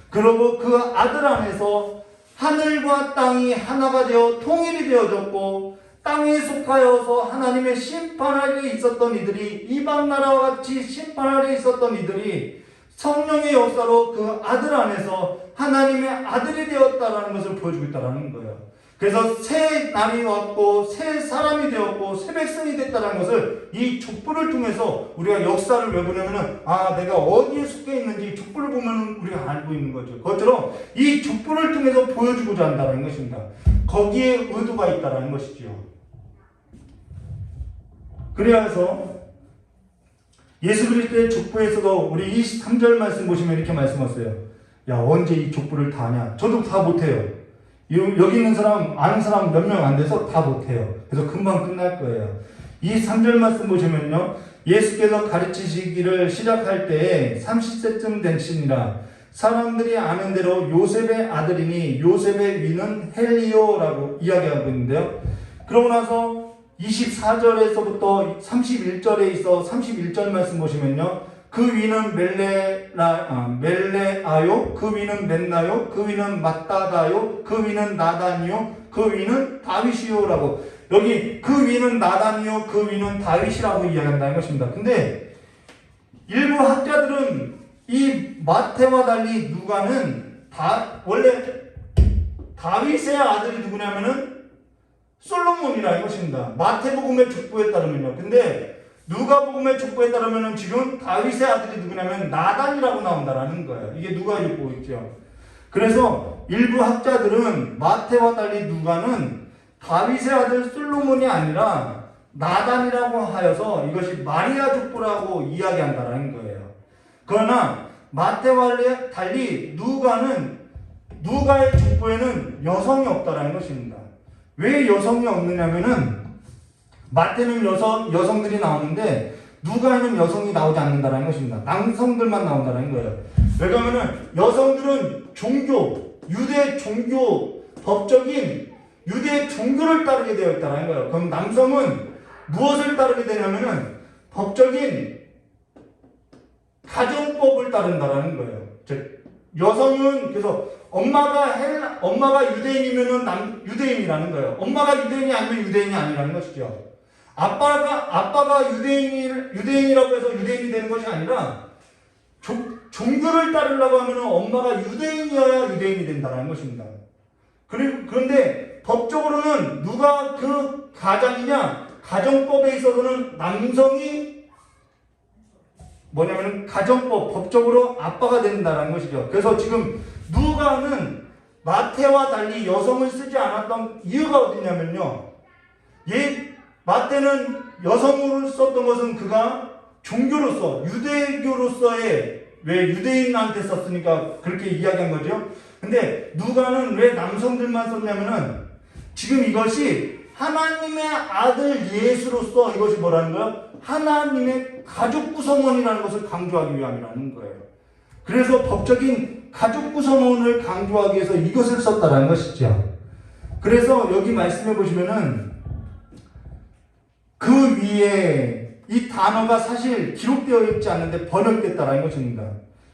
그리고 그 아들 안에서 하늘과 땅이 하나가 되어 통일이 되어졌고 땅에 속하여서 하나님의 심판 아래 있었던 이들이 이방 나라와 같이 심판 아래 있었던 이들이 성령의 역사로 그 아들 안에서 하나님의 아들이 되었다라는 것을 보여주고 있다는 거예요. 그래서 새 날이 왔고 새 사람이 되었고 새 백성이 됐다는 것을 이 족보를 통해서 우리가 역사를 왜 보냐면은 내가 어디에 속해 있는지 족보를 보면 우리가 알고 있는 거죠. 그것처럼 이 족보를 통해서 보여주고자 한다는 것입니다. 거기에 의도가 있다는 것이죠. 그래서 예수 그리스도의 족보에서도 우리 23절 말씀 보시면 이렇게 말씀하세요. 야, 언제 이 족보를 다 하냐? 저도 다 못해요. 여기 있는 사람, 아는 사람 몇 명 안 돼서 다 못해요. 그래서 금방 끝날 거예요. 이 3절 말씀 보시면요, 예수께서 가르치시기를 시작할 때에 30세쯤 되시니라. 사람들이 아는 대로 요셉의 아들이니 요셉의 위는 헬리오라고 이야기하고 있는데요. 그러고 나서 24절에서부터 31절에 있어 31절 말씀 보시면요, 그 위는 멜레아요, 그 위는 멘나요, 그 위는 마따다요, 그 위는 나단이요, 그 위는 다윗이요라고. 여기 그 위는 나단이요 그 위는 다윗이라고 이야기한다는 것입니다. 근데 일부 학자들은 이 마태와 달리 누가는 원래 다윗의 아들이 누구냐면은 솔로몬이라는 것입니다. 마태복음의 족보에 따르면요. 근데 누가복음의 족보에 따르면은 지금 다윗의 아들이 누구냐면 나단이라고 나온다라는 거예요. 이게 누가 족보 있죠. 그래서 일부 학자들은 마태와 달리 누가는 다윗의 아들 솔로몬이 아니라 나단이라고 하여서 이것이 마리아 족보라고 이야기한다라는 거예요. 그러나 마태와 달리 누가의 족보에는 여성이 없다라는 것입니다. 왜 여성이 없느냐면은 마태는 여성들이 나오는데 누가에는 여성이 나오지 않는다라는 것입니다. 남성들만 나온다라는 거예요. 왜냐하면은 여성들은 유대 종교, 법적인 유대 종교를 따르게 되어 있다라는 거예요. 그럼 남성은 무엇을 따르게 되냐면은 법적인 가정법을 따른다라는 거예요. 즉 여성은 그래서 엄마가 유대인이면은 유대인이라는 거예요. 엄마가 유대인이 아니면 유대인이 아니라는 것이죠. 아빠가 유대인이라고 해서 유대인이 되는 것이 아니라 종교를 따르려고 하면 엄마가 유대인이어야 유대인이 된다는 것입니다. 그런데 법적으로는 누가 그 가장이냐? 가정법에 있어서는 남성이 뭐냐면 법적으로 아빠가 된다는 것이죠. 그래서 지금 누가는 마태와 달리 여성을 쓰지 않았던 이유가 어디냐면요. 마태는 여성으로 썼던 것은 그가 종교로서 유대교로서의 왜 유대인한테 썼으니까 그렇게 이야기한 거죠. 근데 누가는 왜 남성들만 썼냐면은 지금 이것이 하나님의 아들 예수로서 이것이 뭐라는 거예요? 하나님의 가족 구성원이라는 것을 강조하기 위함이라는 거예요. 그래서 법적인 가족 구성원을 강조하기 위해서 이것을 썼다라는 것이죠. 그래서 여기 말씀해 보시면은 그 위에 이 단어가 사실 기록되어 있지 않는데 번역됐다라는 것입니다.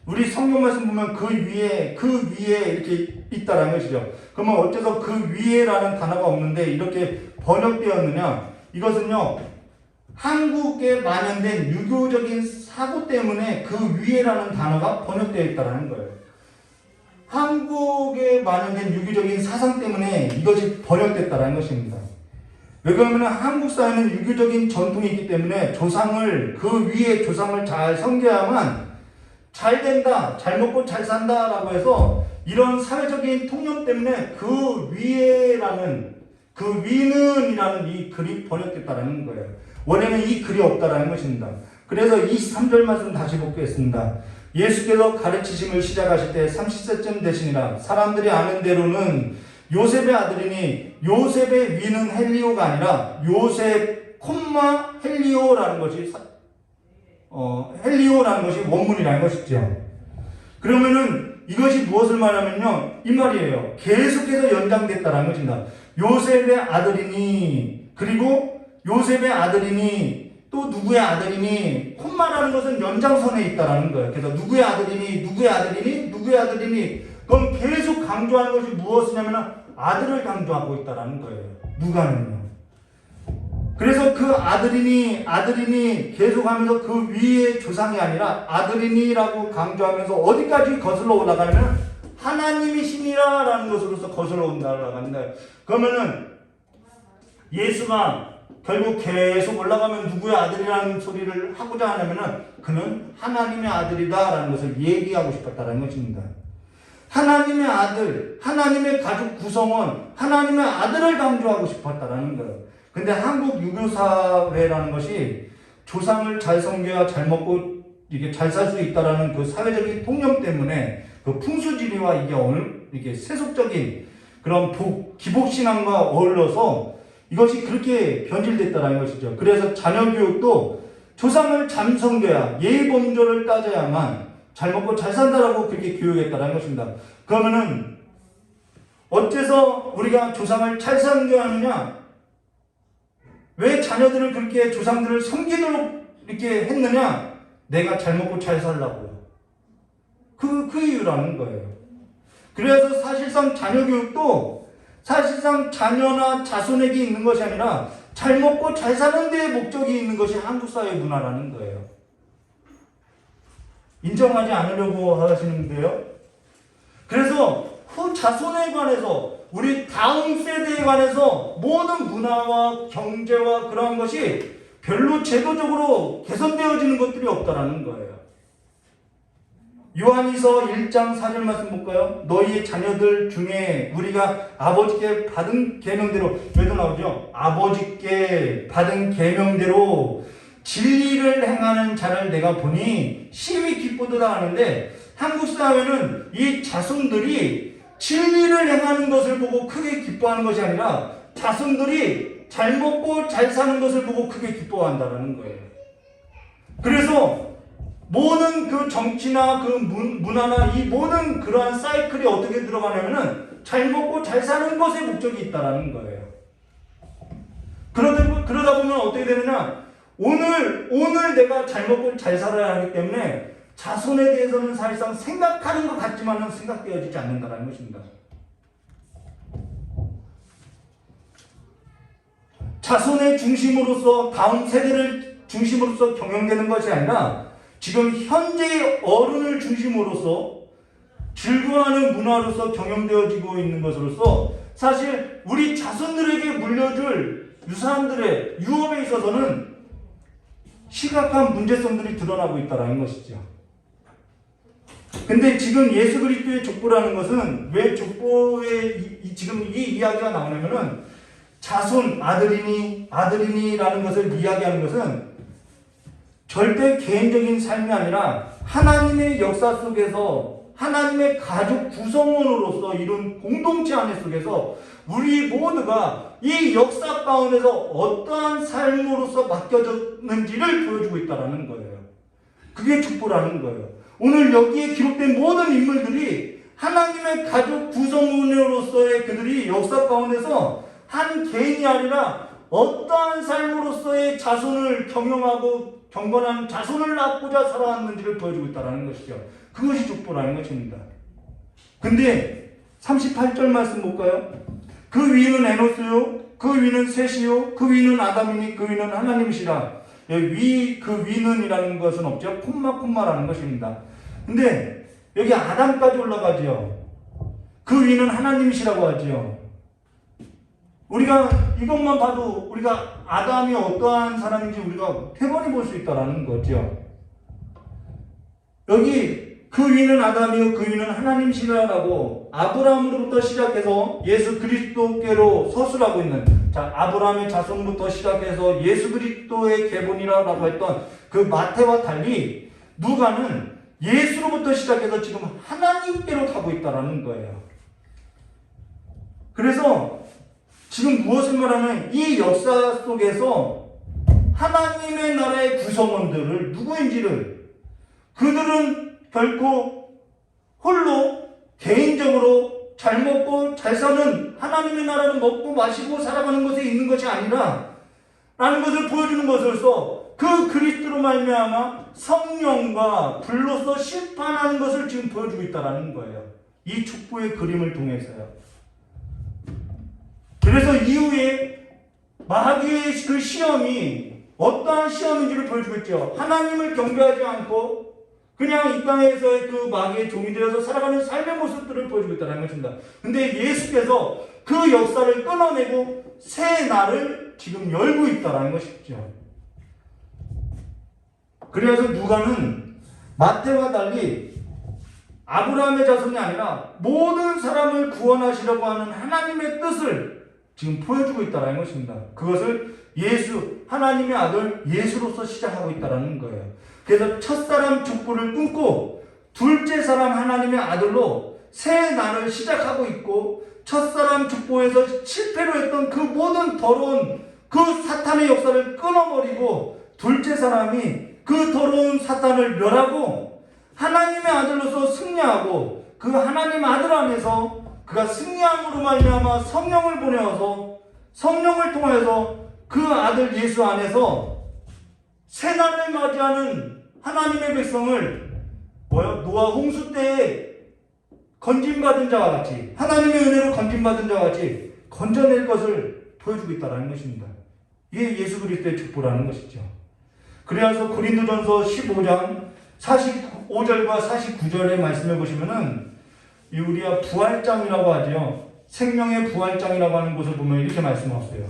우리 성경 말씀 보면 그 위에 이렇게 있다라는 것이죠. 그러면 어째서 그 위에라는 단어가 없는데 이렇게 번역되었느냐? 이것은요, 한국에 만연된 유교적인 사고 때문에 그 위에라는 단어가 번역되어 있다라는 거예요. 한국에 만연된 유교적인 사상 때문에 이것이 번역됐다라는 것입니다. 왜 그러면 한국 사회는 유교적인 전통이 있기 때문에 그 위에 조상을 잘 섬겨야만 잘 된다, 잘 먹고 잘 산다라고 해서 이런 사회적인 통념 때문에 그 위는이라는 이 글이 번역됐다라는 거예요. 원래는 이 글이 없다라는 것입니다. 그래서 23절 말씀 다시 보겠습니다. 예수께서 가르치심을 시작하실 때 30세쯤 되시니라. 사람들이 아는 대로는 요셉의 아들이니 요셉의 위는 헬리오가 아니라 요셉 콤마 헬리오라는 것이 헬리오라는 것이 원문이라는 것이죠. 그러면은 이것이 무엇을 말하면요, 이 말이에요. 계속해서 연장됐다라는 것입니다. 요셉의 아들이니, 그리고 요셉의 아들이니, 또 누구의 아들이니, 콤마라는 것은 연장선에 있다라는 거예요. 그래서 누구의 아들이니, 누구의 아들이니, 누구의 아들이니, 그럼 계속 강조하는 것이 무엇이냐면 아들을 강조하고 있다라는 거예요. 누가는요. 그래서 그 아들이니 계속하면서 그 위의 조상이 아니라 아들이니라고 강조하면서 어디까지 거슬러 올라가냐면 하나님이시니라 라는 것으로서 거슬러 올라가는데, 그러면은 예수가 결국 계속 올라가면 누구의 아들이라는 소리를 하고자 하냐면은 그는 하나님의 아들이다 라는 것을 얘기하고 싶었다는 것입니다. 하나님의 아들, 하나님의 가족 구성원, 하나님의 아들을 강조하고 싶었다라는 거예요. 근데 한국 유교사회라는 것이 조상을 잘 섬겨야 잘 먹고 이게 잘 살 수 있다라는 그 사회적인 통념 때문에 그 풍수지리와 이게 세속적인 그런 기복신앙과 어울려서 이것이 그렇게 변질됐다라는 것이죠. 그래서 자녀 교육도 조상을 잘 섬겨야 예의범절을 따져야만 잘 먹고 잘 산다라고 그렇게 교육했다라는 것입니다. 그러면은 어째서 우리가 조상을 잘 섬겨야 하느냐? 왜 자녀들을 그렇게 조상들을 섬기도록 이렇게 했느냐? 내가 잘 먹고 잘 살라고요. 그 이유라는 거예요. 그래서 사실상 자녀 교육도 사실상 자녀나 자손에게 있는 것이 아니라 잘 먹고 잘 사는 데에 목적이 있는 것이 한국 사회 문화라는 거예요. 인정하지 않으려고 하시는데요. 그래서 후자손에 관해서 우리 다음 세대에 관해서 모든 문화와 경제와 그러한 것이 별로 제도적으로 개선되어지는 것들이 없다라는 거예요. 요한이서 1장 4절 말씀 볼까요? 너희의 자녀들 중에 우리가 아버지께 받은 계명대로, 여기도 나오죠? 아버지께 받은 계명대로 진리를 행하는 자를 내가 보니 심히 기쁘도다 하는데, 한국 사회는 이 자손들이 진리를 행하는 것을 보고 크게 기뻐하는 것이 아니라 자손들이 잘 먹고 잘 사는 것을 보고 크게 기뻐한다는 거예요. 그래서 모든 그 정치나 그 문화나 이 모든 그러한 사이클이 어떻게 들어가냐면은 잘 먹고 잘 사는 것에 목적이 있다라는 거예요. 그러다 보면 어떻게 되느냐? 오늘 내가 잘 먹고 잘 살아야 하기 때문에 자손에 대해서는 사실상 생각하는 것 같지만은 생각되어지지 않는다는 것입니다. 자손의 중심으로서 다음 세대를 중심으로서 경영되는 것이 아니라 지금 현재의 어른을 중심으로서 즐거워하는 문화로서 경영되어지고 있는 것으로서 사실 우리 자손들에게 물려줄 유산들의 유업에 있어서는 심각한 문제성들이 드러나고 있다는 것이죠. 근데 지금 예수 그리스도의 족보라는 것은 왜 족보에 지금 이 이야기가 나오냐면은 자손, 아들이니라는 것을 이야기하는 것은 절대 개인적인 삶이 아니라 하나님의 역사 속에서 하나님의 가족 구성원으로서 이룬 공동체 안에 속에서 우리 모두가 이 역사 가운데서 어떠한 삶으로서 맡겨졌는지를 보여주고 있다는 거예요. 그게 족보라는 거예요. 오늘 여기에 기록된 모든 인물들이 하나님의 가족 구성원으로서의 그들이 역사 가운데서 한 개인이 아니라 어떠한 삶으로서의 자손을 경영하고 경건한 자손을 낳고자 살아왔는지를 보여주고 있다는 것이죠. 그것이 족보라는 것입니다. 근데 38절 말씀 볼까요? 그 위는 에노스요, 그 위는 셋이요, 그 위는 아담이니 그 위는 하나님이시라. 여기 그 위는이라는 것은 없죠. 콤마라는 것입니다. 근데 여기 아담까지 올라가죠. 그 위는 하나님이시라고 하죠. 우리가 이것만 봐도 우리가 아담이 어떠한 사람인지 우리가 쾌번히 볼 수 있다는 거죠. 여기 그 위는 아담이요 그 위는 하나님이시라라고 아브라함으로부터 시작해서 예수 그리스도께로 서술하고 있는, 자, 아브라함의 자손부터 시작해서 예수 그리스도의 계본이라고 했던 그 마태와 달리 누가는 예수로부터 시작해서 지금 하나님께로 가고 있다는 거예요. 그래서 지금 무엇을 말하면 이 역사 속에서 하나님의 나라의 구성원들을 누구인지를, 그들은 결코 홀로 개인적으로 잘 먹고 잘 사는 하나님의 나라를 먹고 마시고 살아가는 것에 있는 것이 아니라 라는 것을 보여주는 것으로서 그 그리스도로 말미암아 성령과 불로서 심판하는 것을 지금 보여주고 있다는 거예요. 이 족보의 그림을 통해서요. 그래서 이후에 마귀의 그 시험이 어떠한 시험인지를 보여주고 있죠. 하나님을 경배하지 않고 그냥 이 땅에서의 그 마귀의 종이 되어서 살아가는 삶의 모습들을 보여주고 있다는 것입니다. 근데 예수께서 그 역사를 끊어내고 새 날을 지금 열고 있다는 것이죠. 그래서 누가는 마태와 달리 아브라함의 자손이 아니라 모든 사람을 구원하시려고 하는 하나님의 뜻을 지금 보여주고 있다는 것입니다. 그것을 하나님의 아들 예수로서 시작하고 있다는 거예요. 그래서 첫사람 족보를 끊고 둘째 사람 하나님의 아들로 새 날을 시작하고 있고, 첫사람 족보에서 실패로 했던 그 모든 더러운 그 사탄의 역사를 끊어버리고 둘째 사람이 그 더러운 사탄을 멸하고 하나님의 아들로서 승리하고, 그 하나님 아들 안에서 그가 승리함으로 말미암아 성령을 보내어서 성령을 통해서 그 아들 예수 안에서 새날을 맞이하는 하나님의 백성을 노아 홍수 때에 건진받은 자와 같이, 하나님의 은혜로 건진받은 자와 같이 건져낼 것을 보여주고 있다는 것입니다. 이게 예수 그리스도의 족보라는 것이죠. 그래서 고린도전서 15장 45절과 49절의 말씀을 보시면은 이 우리가 부활장이라고 하죠. 생명의 부활장이라고 하는 곳을 보면 이렇게 말씀하세요.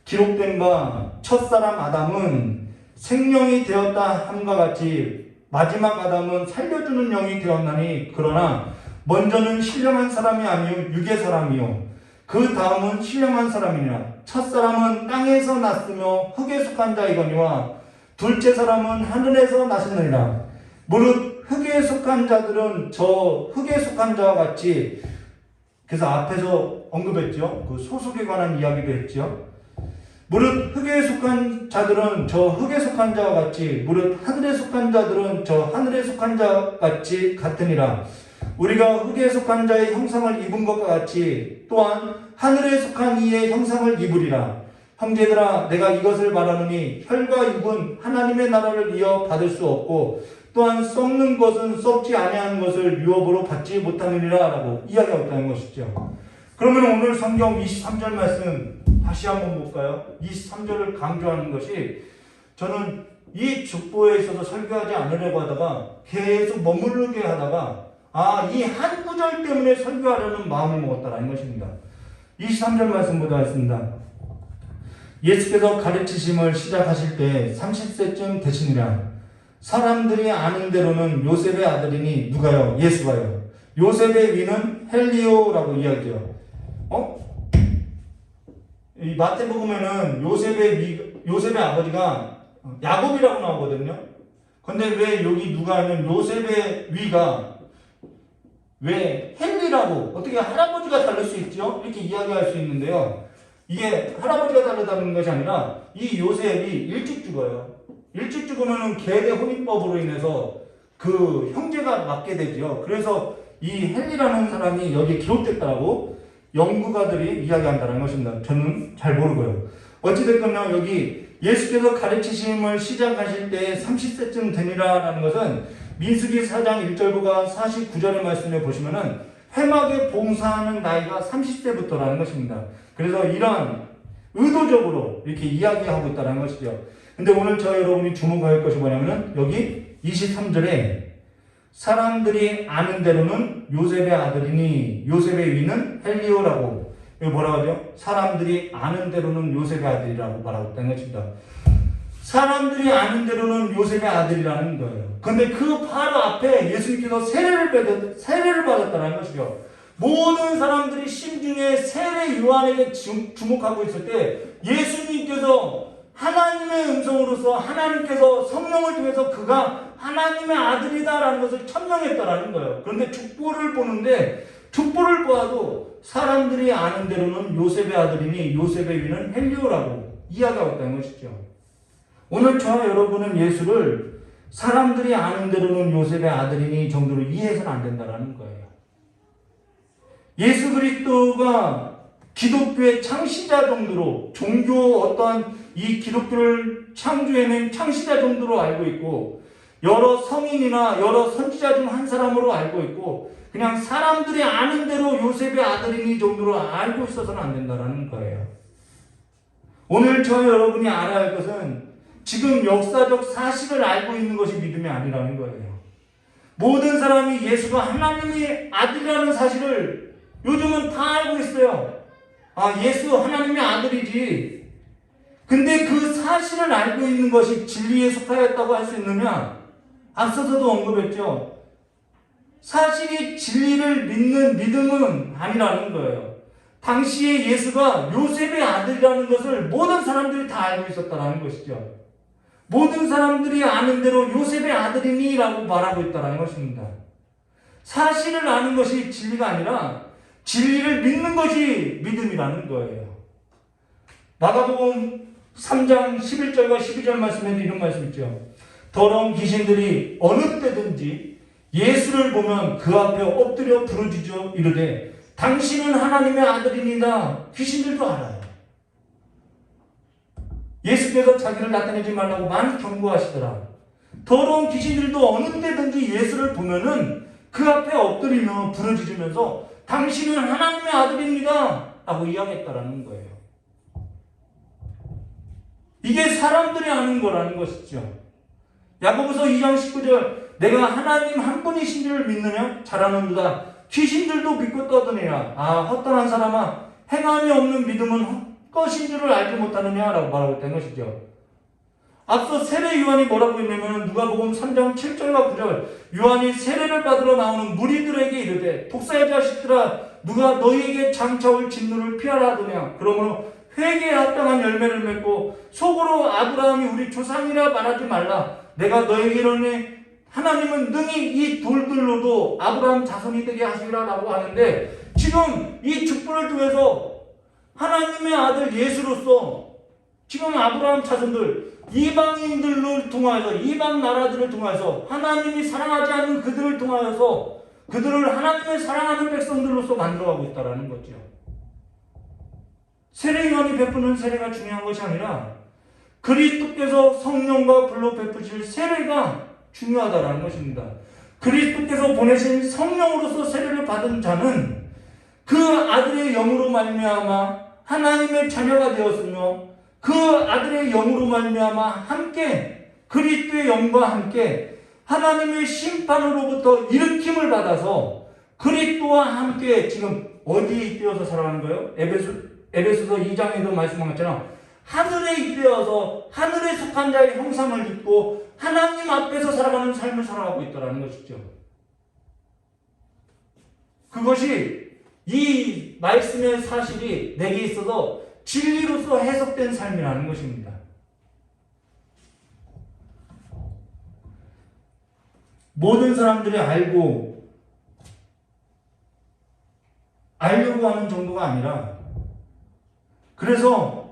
기록된 바 첫사람 아담은 생명이 되었다 함과 같이 마지막 아담은 살려주는 영이 되었나니 그러나 먼저는 신령한 사람이 아니요 육의 사람이요 그 다음은 신령한 사람이니라. 첫사람은 땅에서 났으며 흙에 속한 자이거니와 둘째 사람은 하늘에서 나셨느니라. 무릇 흙에 속한 자들은 저 흙에 속한 자와 같이, 그래서 앞에서 언급했죠. 그 소속에 관한 이야기도 했죠. 무릇 흙에 속한 자들은 저 흙에 속한 자와 같이, 무릇 하늘에 속한 자들은 저 하늘에 속한 자와 같이 같으니라. 우리가 흙에 속한 자의 형상을 입은 것과 같이 또한 하늘에 속한 이의 형상을 입으리라. 형제들아, 내가 이것을 말하노니 혈과 육은 하나님의 나라를 이어 받을 수 없고 또한 썩는 것은 썩지 아니하는 것을 유업으로 받지 못하느니라 라고 이야기하고 있다는 것이죠. 그러면 오늘 성경 23절 말씀 다시 한번 볼까요? 23절을 강조하는 것이, 저는 이 족보에 있어서 설교하지 않으려고 하다가 계속 머무르게 하다가 이 한 구절 때문에 설교하려는 마음을 먹었다는 것입니다. 23절 말씀 보도록 하겠습니다. 예수께서 가르치심을 시작하실 때 30세쯤 되시니라. 사람들이 아는 대로는 요셉의 아들이니 누가요? 예수가요. 요셉의 위는 헬리오라고 이야기해요. 이 마태복음에는 요셉의 아버지가 야곱이라고 나오거든요. 근데 왜 여기 누가 하면 요셉의 위가 왜 헬리라고, 어떻게 할아버지가 다를 수 있죠? 이렇게 이야기할 수 있는데요. 이게 할아버지가 다르다는 것이 아니라 이 요셉이 일찍 죽어요. 일찍 죽으면 계대 혼인법으로 인해서 그 형제가 맞게 되죠. 그래서 이 헨리라는 사람이 여기에 기록됐다고 연구가들이 이야기한다는 것입니다. 저는 잘 모르고요. 어찌됐건요, 여기 예수께서 가르치심을 시작하실 때 30세쯤 되니라라는 것은 민수기 4장 1절부가 49절의 말씀에 보시면은 회막에 봉사하는 나이가 30세부터라는 것입니다. 그래서 이런 의도적으로 이렇게 이야기하고 있다는 것이죠. 근데 오늘 저 여러분이 주목할 것이 뭐냐면은 여기 23절에 사람들이 아는 대로는 요셉의 아들이니 요셉의 위는 헬리오라고, 이거 뭐라고 하죠? 사람들이 아는 대로는 요셉의 아들이라고 말하고 있다는 것입니다. 사람들이 아는 대로는 요셉의 아들이라는 거예요. 근데 그 바로 앞에 예수님께서 세례를 받았다는 것이죠. 모든 사람들이 심중에 세례 요한에게 주목하고 있을 때 예수님께서 하나님의 음성으로서 하나님께서 성령을 통해서 그가 하나님의 아들이다라는 것을 천명했다라는 거예요. 그런데 족보를 보는데 족보를 보아도 사람들이 아는 대로는 요셉의 아들이니 요셉의 위는 헬리오라고 이야기하고 있다는 것이죠. 오늘 저와 여러분은 예수를 사람들이 아는 대로는 요셉의 아들이니 정도로 이해해서는 안 된다는 거예요. 예수 그리스도가 기독교의 창시자 정도로, 종교 어떠한 이 기독교를 창조해낸 창시자 정도로 알고 있고, 여러 성인이나 여러 선지자 중 한 사람으로 알고 있고, 그냥 사람들이 아는 대로 요셉의 아들이니 정도로 알고 있어서는 안 된다는 거예요. 오늘 저 여러분이 알아야 할 것은 지금 역사적 사실을 알고 있는 것이 믿음이 아니라는 거예요. 모든 사람이 예수가 하나님의 아들이라는 사실을 요즘은 다 알고 있어요. 예수 하나님의 아들이지. 근데 그 사실을 알고 있는 것이 진리에 속하였다고 할 수 있느냐? 앞서서도 언급했죠. 사실이 진리를 믿는 믿음은 아니라는 거예요. 당시에 예수가 요셉의 아들이라는 것을 모든 사람들이 다 알고 있었다는 것이죠. 모든 사람들이 아는 대로 요셉의 아들이니 라고 말하고 있다는 것입니다. 사실을 아는 것이 진리가 아니라 진리를 믿는 것이 믿음이라는 거예요. 마가복음 3장 11절과 12절 말씀에도 이런 말씀 있죠. 더러운 귀신들이 어느 때든지 예수를 보면 그 앞에 엎드려 부르짖어 이르되 당신은 하나님의 아들이니라. 귀신들도 알아요. 예수께서 자기를 나타내지 말라고 많이 경고하시더라. 더러운 귀신들도 어느 때든지 예수를 보면은 그 앞에 엎드리며 부르짖으면서 당신은 하나님의 아들입니다. 라고 이야기했다라는 거예요. 이게 사람들이 아는 거라는 것이죠. 야고보서 2장 19절 내가 하나님 한 분이신 줄 믿느냐? 잘하는도다. 귀신들도 믿고 떠드니라. 아, 헛되한 사람아, 행함이 없는 믿음은 헛것인 줄을 알지 못하느냐? 라고 말하고 있다는 것이죠. 앞서 세례 요한이 뭐라고 했냐면 누가복음 3장 7절과 9절 요한이 세례를 받으러 나오는 무리들에게 이르되 독사의 자식들아 누가 너희에게 장차올 진노를 피하라 하더냐. 그러므로 회개에 합당한 열매를 맺고 속으로 아브라함이 우리 조상이라 말하지 말라. 내가 너에게 이르노니 하나님은 능히 이 돌들로도 아브라함 자손이 되게 하시리라 라고 하는데, 지금 이 축복을 통해서 하나님의 아들 예수로서 지금 아브라함 자손들, 이방인들을 통하여서, 이방 나라들을 통하여서, 하나님이 사랑하지 않는 그들을 통하여서 그들을 하나님의 사랑하는 백성들로서 만들어가고 있다는 거죠. 세례 요한이 베푸는 세례가 중요한 것이 아니라 그리스도께서 성령과 불로 베푸실 세례가 중요하다는 것입니다. 그리스도께서 보내신 성령으로서 세례를 받은 자는 그 아들의 영으로 말미암아 하나님의 자녀가 되었으며 그 아들의 영으로 말미암아 함께 그리스도의 영과 함께 하나님의 심판으로부터 일으킴을 받아서 그리스도와 함께 지금 어디에 잇대어서 살아가는 거예요? 에베소서 2장에도 말씀한 것처럼 하늘에 잇대어서 하늘에 속한 자의 형상을 입고 하나님 앞에서 살아가는 삶을 살아가고 있다는 것이죠. 그것이 이 말씀의 사실이 내게 있어서 진리로서 해석된 삶이라는 것입니다. 모든 사람들이 알려고 하는 정도가 아니라, 그래서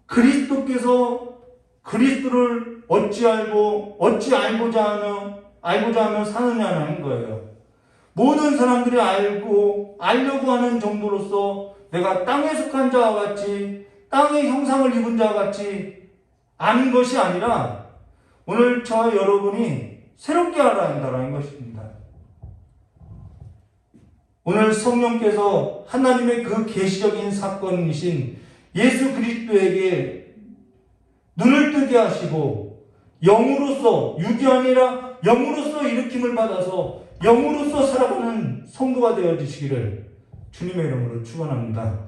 그리스도께서 그리스도를 어찌 알고자 하며 사느냐는 거예요. 모든 사람들이 알려고 하는 정도로서 내가 땅에 속한 자와 같이, 땅의 형상을 입은 자와 같이 아는 것이 아니라 오늘 저와 여러분이 새롭게 알아야 한다는 것입니다. 오늘 성령께서 하나님의 그 계시적인 사건이신 예수 그리스도에게 눈을 뜨게 하시고 영으로서, 육이 아니라 영으로서 일으킴을 받아서 영으로서 살아가는 성도가 되어주시기를 주님의 이름으로 축원합니다.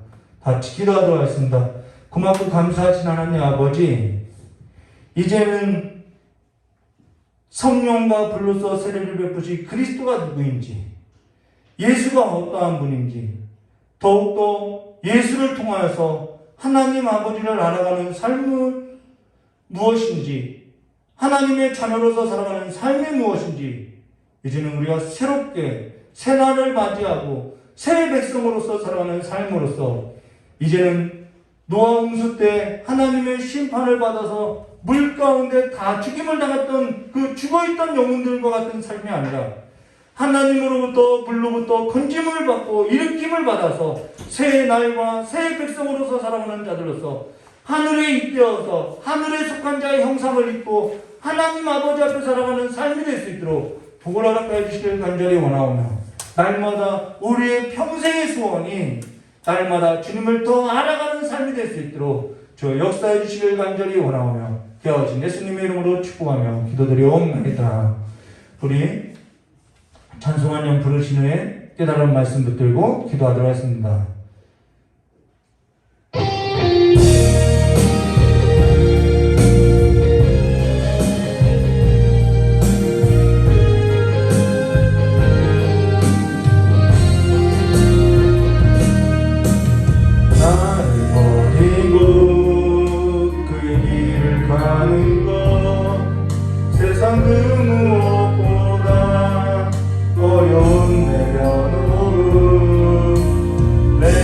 같이 기도하도록 하겠습니다. 고맙고 감사하신 하나님 아버지, 이제는 성령과 불로서 세례를 베푸시 그리스도가 누구인지, 예수가 어떠한 분인지, 더욱더 예수를 통하여서 하나님 아버지를 알아가는 삶은 무엇인지, 하나님의 자녀로서 살아가는 삶이 무엇인지, 이제는 우리가 새롭게 새날을 맞이하고 새 백성으로서 살아가는 삶으로서 이제는 노아 홍수 때 하나님의 심판을 받아서 물 가운데 다 죽임을 당했던 그 죽어있던 영혼들과 같은 삶이 아니라 하나님으로부터 불로부터 건짐을 받고 일으킴을 받아서 새 날과 새 백성으로서 살아가는 자들로서 하늘에 잇대어서 하늘에 속한 자의 형상을 입고 하나님 아버지 앞에 살아가는 삶이 될 수 있도록 복을 허락하여 주시길 간절히 원하오며, 날마다 우리의 평생의 소원이 날마다 주님을 더 알아가는 삶이 될 수 있도록 저 역사해 주시길 간절히 원하오며, 기도하신 예수님의 이름으로 축복하며 기도드리옵나이다. 우리 찬송한 영 부르신 후에 깨달은 말씀 붙들고 기도하도록 하겠습니다. 세상 그 무엇보다 어려운 내려놓음 내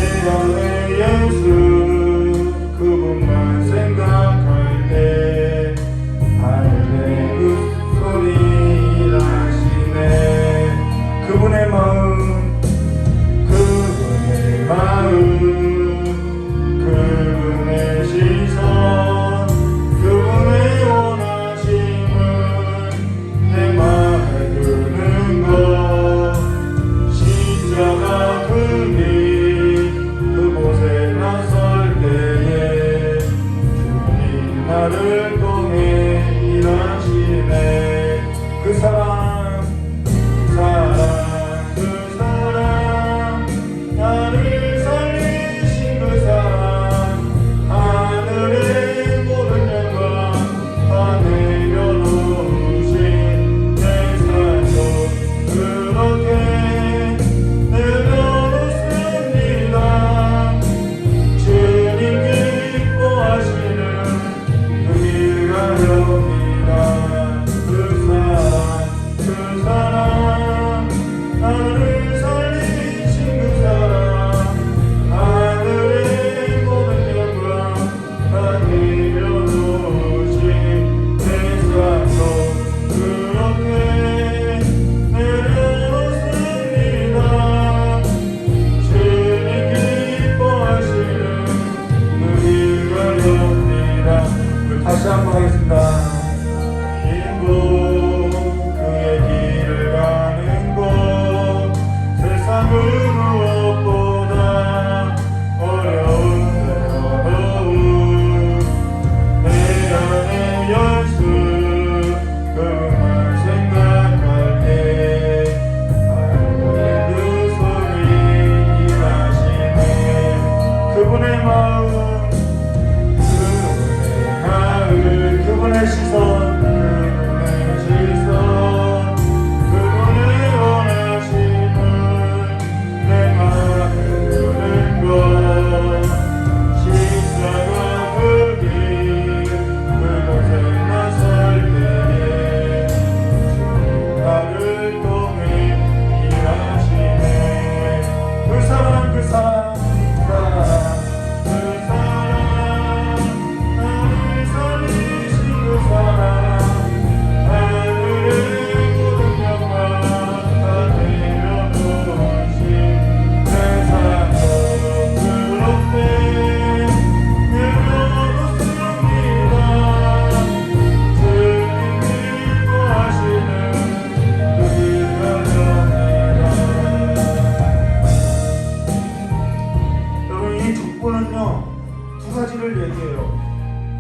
아버지를 얘기해요.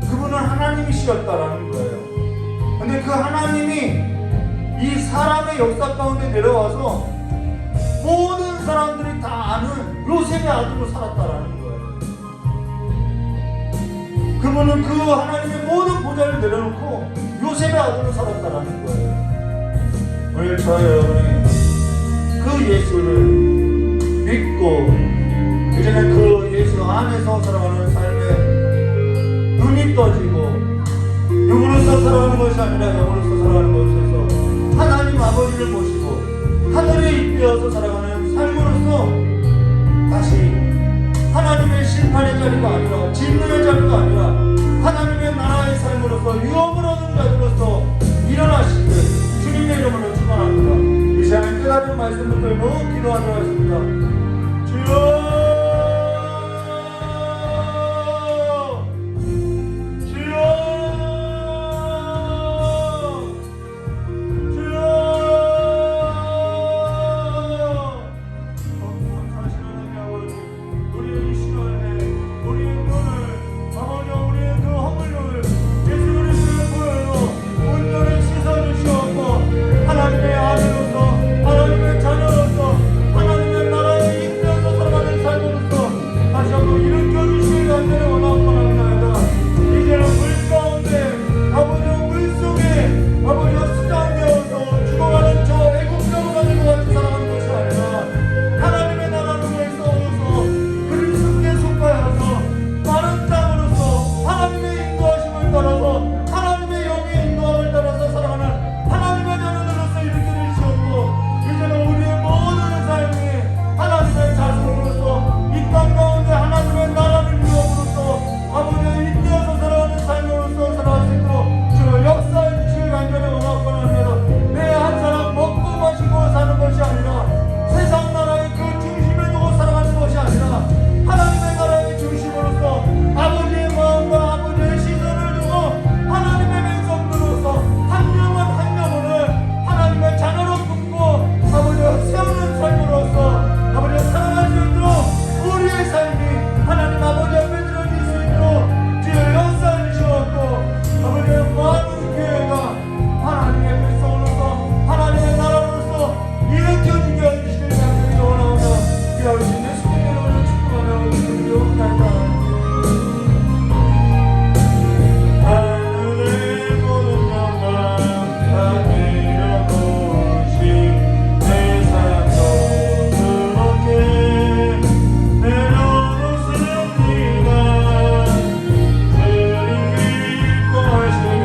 그분은 하나님이시었다라는 거예요. 근데 그 하나님이 이 사람의 역사 가운데 내려와서 모든 사람들이 다 아는 요셉의 아들로 살았다라는 거예요. 그분은 그 하나님의 모든 보좌를 내려놓고 요셉의 아들로 살았다라는 거예요. 오늘 저와 여러분이 그 예수를 믿고 이제는 그 예수 안에서 살아가는 삶에 눈이 떠지고 육으로서 살아가는 것이 아니라 영으로서 살아가는 것에서 하나님 아버지를 모시고 하늘에 입되어서 살아가는 삶으로서 다시 하나님의 심판의 자리가 아니라 진노의 자리가 아니라 하나님의 나라의 삶으로서 유업을 얻는 자들로서 일어나시길 주님의 이름으로 축원합니다. 이 시간에 깨달은 말씀을 들고 기도하도록 하겠습니다. 주여, 하나님의 아들로서 하나님의 자녀로서 하나님의 나라에 입되어서 살아가는 삶으로서 다시 한번 일으켜주시길 간절히 원하옵나이다. 이제는 물 가운데 아버지의 물속에 아버지가 수장되어서 죽어가는 저 애국병을 가지고 같이 살아가는 것이 아니라 하나님의 나라를 위해서 오셔서 그리스도께 속하여서 마른 땅으로서 하나님의 인도하심을 따라서 하나님의 영의 인도함을 따라서 살아가는 하나님의 자녀들로서 일으켜 주시옵고 이제는 우리의 모든 삶이 하나님의 자손으로서 이 땅 가운데 하나님의 나라를 위함으로써 아버지의 인도해서 살아가는 삶으로서 살아갈 수 있도록 주여 역사해 주시길 간절히 원하옵나이다. 내 한 사람 먹고 마시고 사는 것이 아니라 세상 나라의 그 중심에 두고 살아가는 것이 아니라 하나님의 나라의 중심으로서 아버지의 마음과 아버지의 시선을 두고 하나님의 백성들로서 한 명은 한 영혼을 하나님의 자녀로 품고 아버지가 세우는 삶으로서 아버지가 살아갈 수 있도록 우리의 삶이 하나님 아버지 앞에 드려질 수 있도록 주여 역사해 주시옵고 아버지의 많은 교회가 하나님의 백성으로서 하나님의 나라로서 일으켜지게 해주시길 간절히 원하오며 귀하신 예수님의 이름으로 축복하며 기도드리옵나이다. 하늘의 모든 영광 받으려 오신 세상도 그렇게 내려놓습니다. 주님 기뻐하시는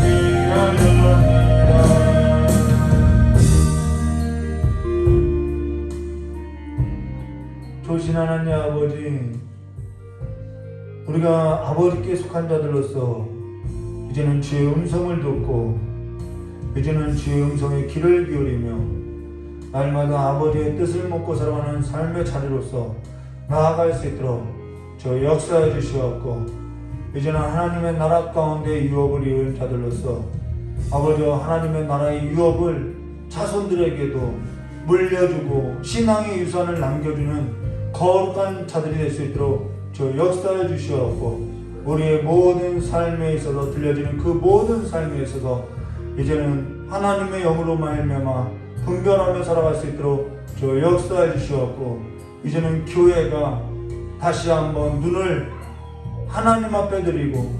위하여입니다. 조신 하나님 아버지, 우리가 아버지께 속한 자들로서 이제는 주의 음성을 듣고 이제는 주의 음성에 귀를 기울이며 날마다 아버지의 뜻을 먹고 살아가는 삶의 자리로서 나아갈 수 있도록 저 역사해 주시옵고 이제는 하나님의 나라 가운데 유업을 이룬 자들로서 아버지와 하나님의 나라의 유업을 자손들에게도 물려주고 신앙의 유산을 남겨주는 거룩한 자들이 될 수 있도록 저 역사해 주시옵고 우리의 모든 삶에 있어서 들려지는 그 모든 삶에 있어서 이제는 하나님의 영으로 말미암아 분별하며 살아갈 수 있도록 저 역사해 주시옵고 이제는 교회가 다시 한번 눈을 하나님 앞에 드리고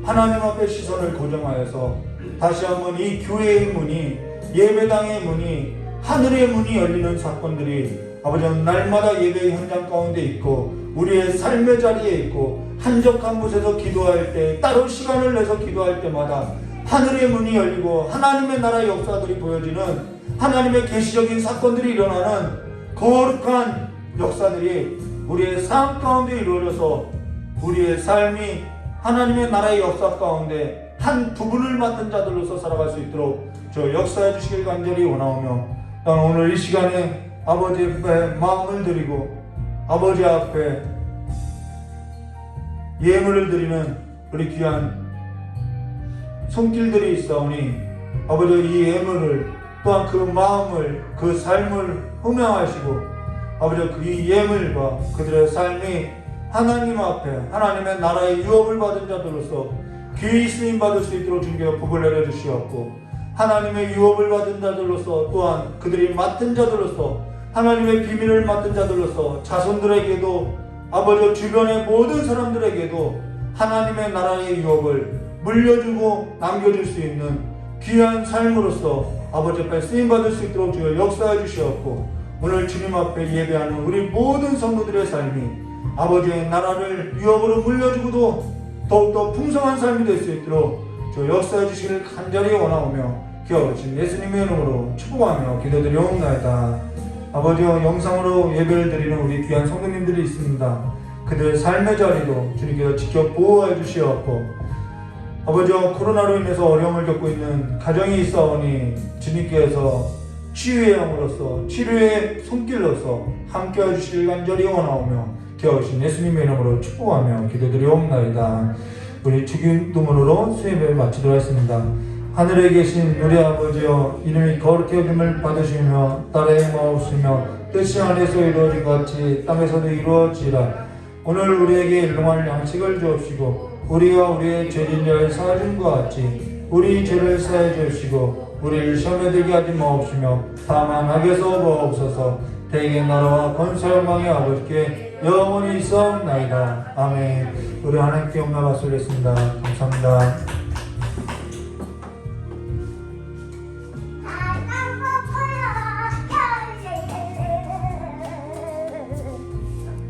하나님 앞에 시선을 고정하여서 다시 한번 이 교회의 문이 예배당의 문이 하늘의 문이 열리는 사건들이 아버지는 날마다 예배 현장 가운데 있고 우리의 삶의 자리에 있고 한적한 곳에서 기도할 때 따로 시간을 내서 기도할 때마다 하늘의 문이 열리고 하나님의 나라의 역사들이 보여지는 하나님의 계시적인 사건들이 일어나는 거룩한 역사들이 우리의 삶 가운데 이루어져서 우리의 삶이 하나님의 나라의 역사 가운데 한 부분을 맡은 자들로서 살아갈 수 있도록 저 역사해 주시길 간절히 원하오며 오늘 이 시간에 아버지 앞에 마음을 드리고 아버지 앞에 예물을 드리는 우리 귀한 손길들이 있사오니 아버지 이 예물을 또한 그 마음을 그 삶을 흠양하시고 아버지 그 예물과 그들의 삶이 하나님 앞에 하나님의 나라의 유업을 받은 자들로서 귀히 쓰임 받을 수 있도록 주님께서 복을 내려주시옵고, 하나님의 유업을 받은 자들로서 또한 그들이 맡은 자들로서 하나님의 비밀을 맡은 자들로서 자손들에게도 아버지 주변의 모든 사람들에게도 하나님의 나라의 유업을 물려주고 남겨줄 수 있는 귀한 삶으로서 아버지 앞에 쓰임받을 수 있도록 주여 역사해 주시옵고, 오늘 주님 앞에 예배하는 우리 모든 성도들의 삶이 아버지의 나라를 유업으로 물려주고도 더욱더 풍성한 삶이 될 수 있도록 주 역사해 주시기를 간절히 원하오며 기억하신 예수님의 이름으로 축복하며 기도드리옵나이다. 아버지여, 영상으로 예배를 드리는 우리 귀한 성도님들이 있습니다. 그들의 삶의 자리도 주님께서 지켜 보호해 주시옵고, 아버지여, 코로나로 인해서 어려움을 겪고 있는 가정이 있사오니 주님께서 치유의 영으로서 치료의 손길로서 함께해 주시길 간절히 원하오며 기억하신 예수님의 이름으로 축복하며 기도드리옵나이다. 우리 주기도문으로 수예배를 마치도록 하겠습니다. 하늘에 계신 우리 아버지여, 이름이 거룩히 여김을 받으시며 딸의 마옵시며 뜻이 하늘에서 이루어진 것 같이 땅에서도 이루어지라. 오늘 우리에게 일용할 양식을 주옵시고, 우리가 우리의 죄진 자를 사하준 것 같이 우리 죄를 사해 주옵시고, 우리를 시험에 들게 하지 마옵시며 다만 악에서 구하옵소서. 대개 나라와 권세 영광의 아버지께 영원히 있사옵나이다. 아멘. 우리 하나님께 영광 받으겠습니다. 감사합니다.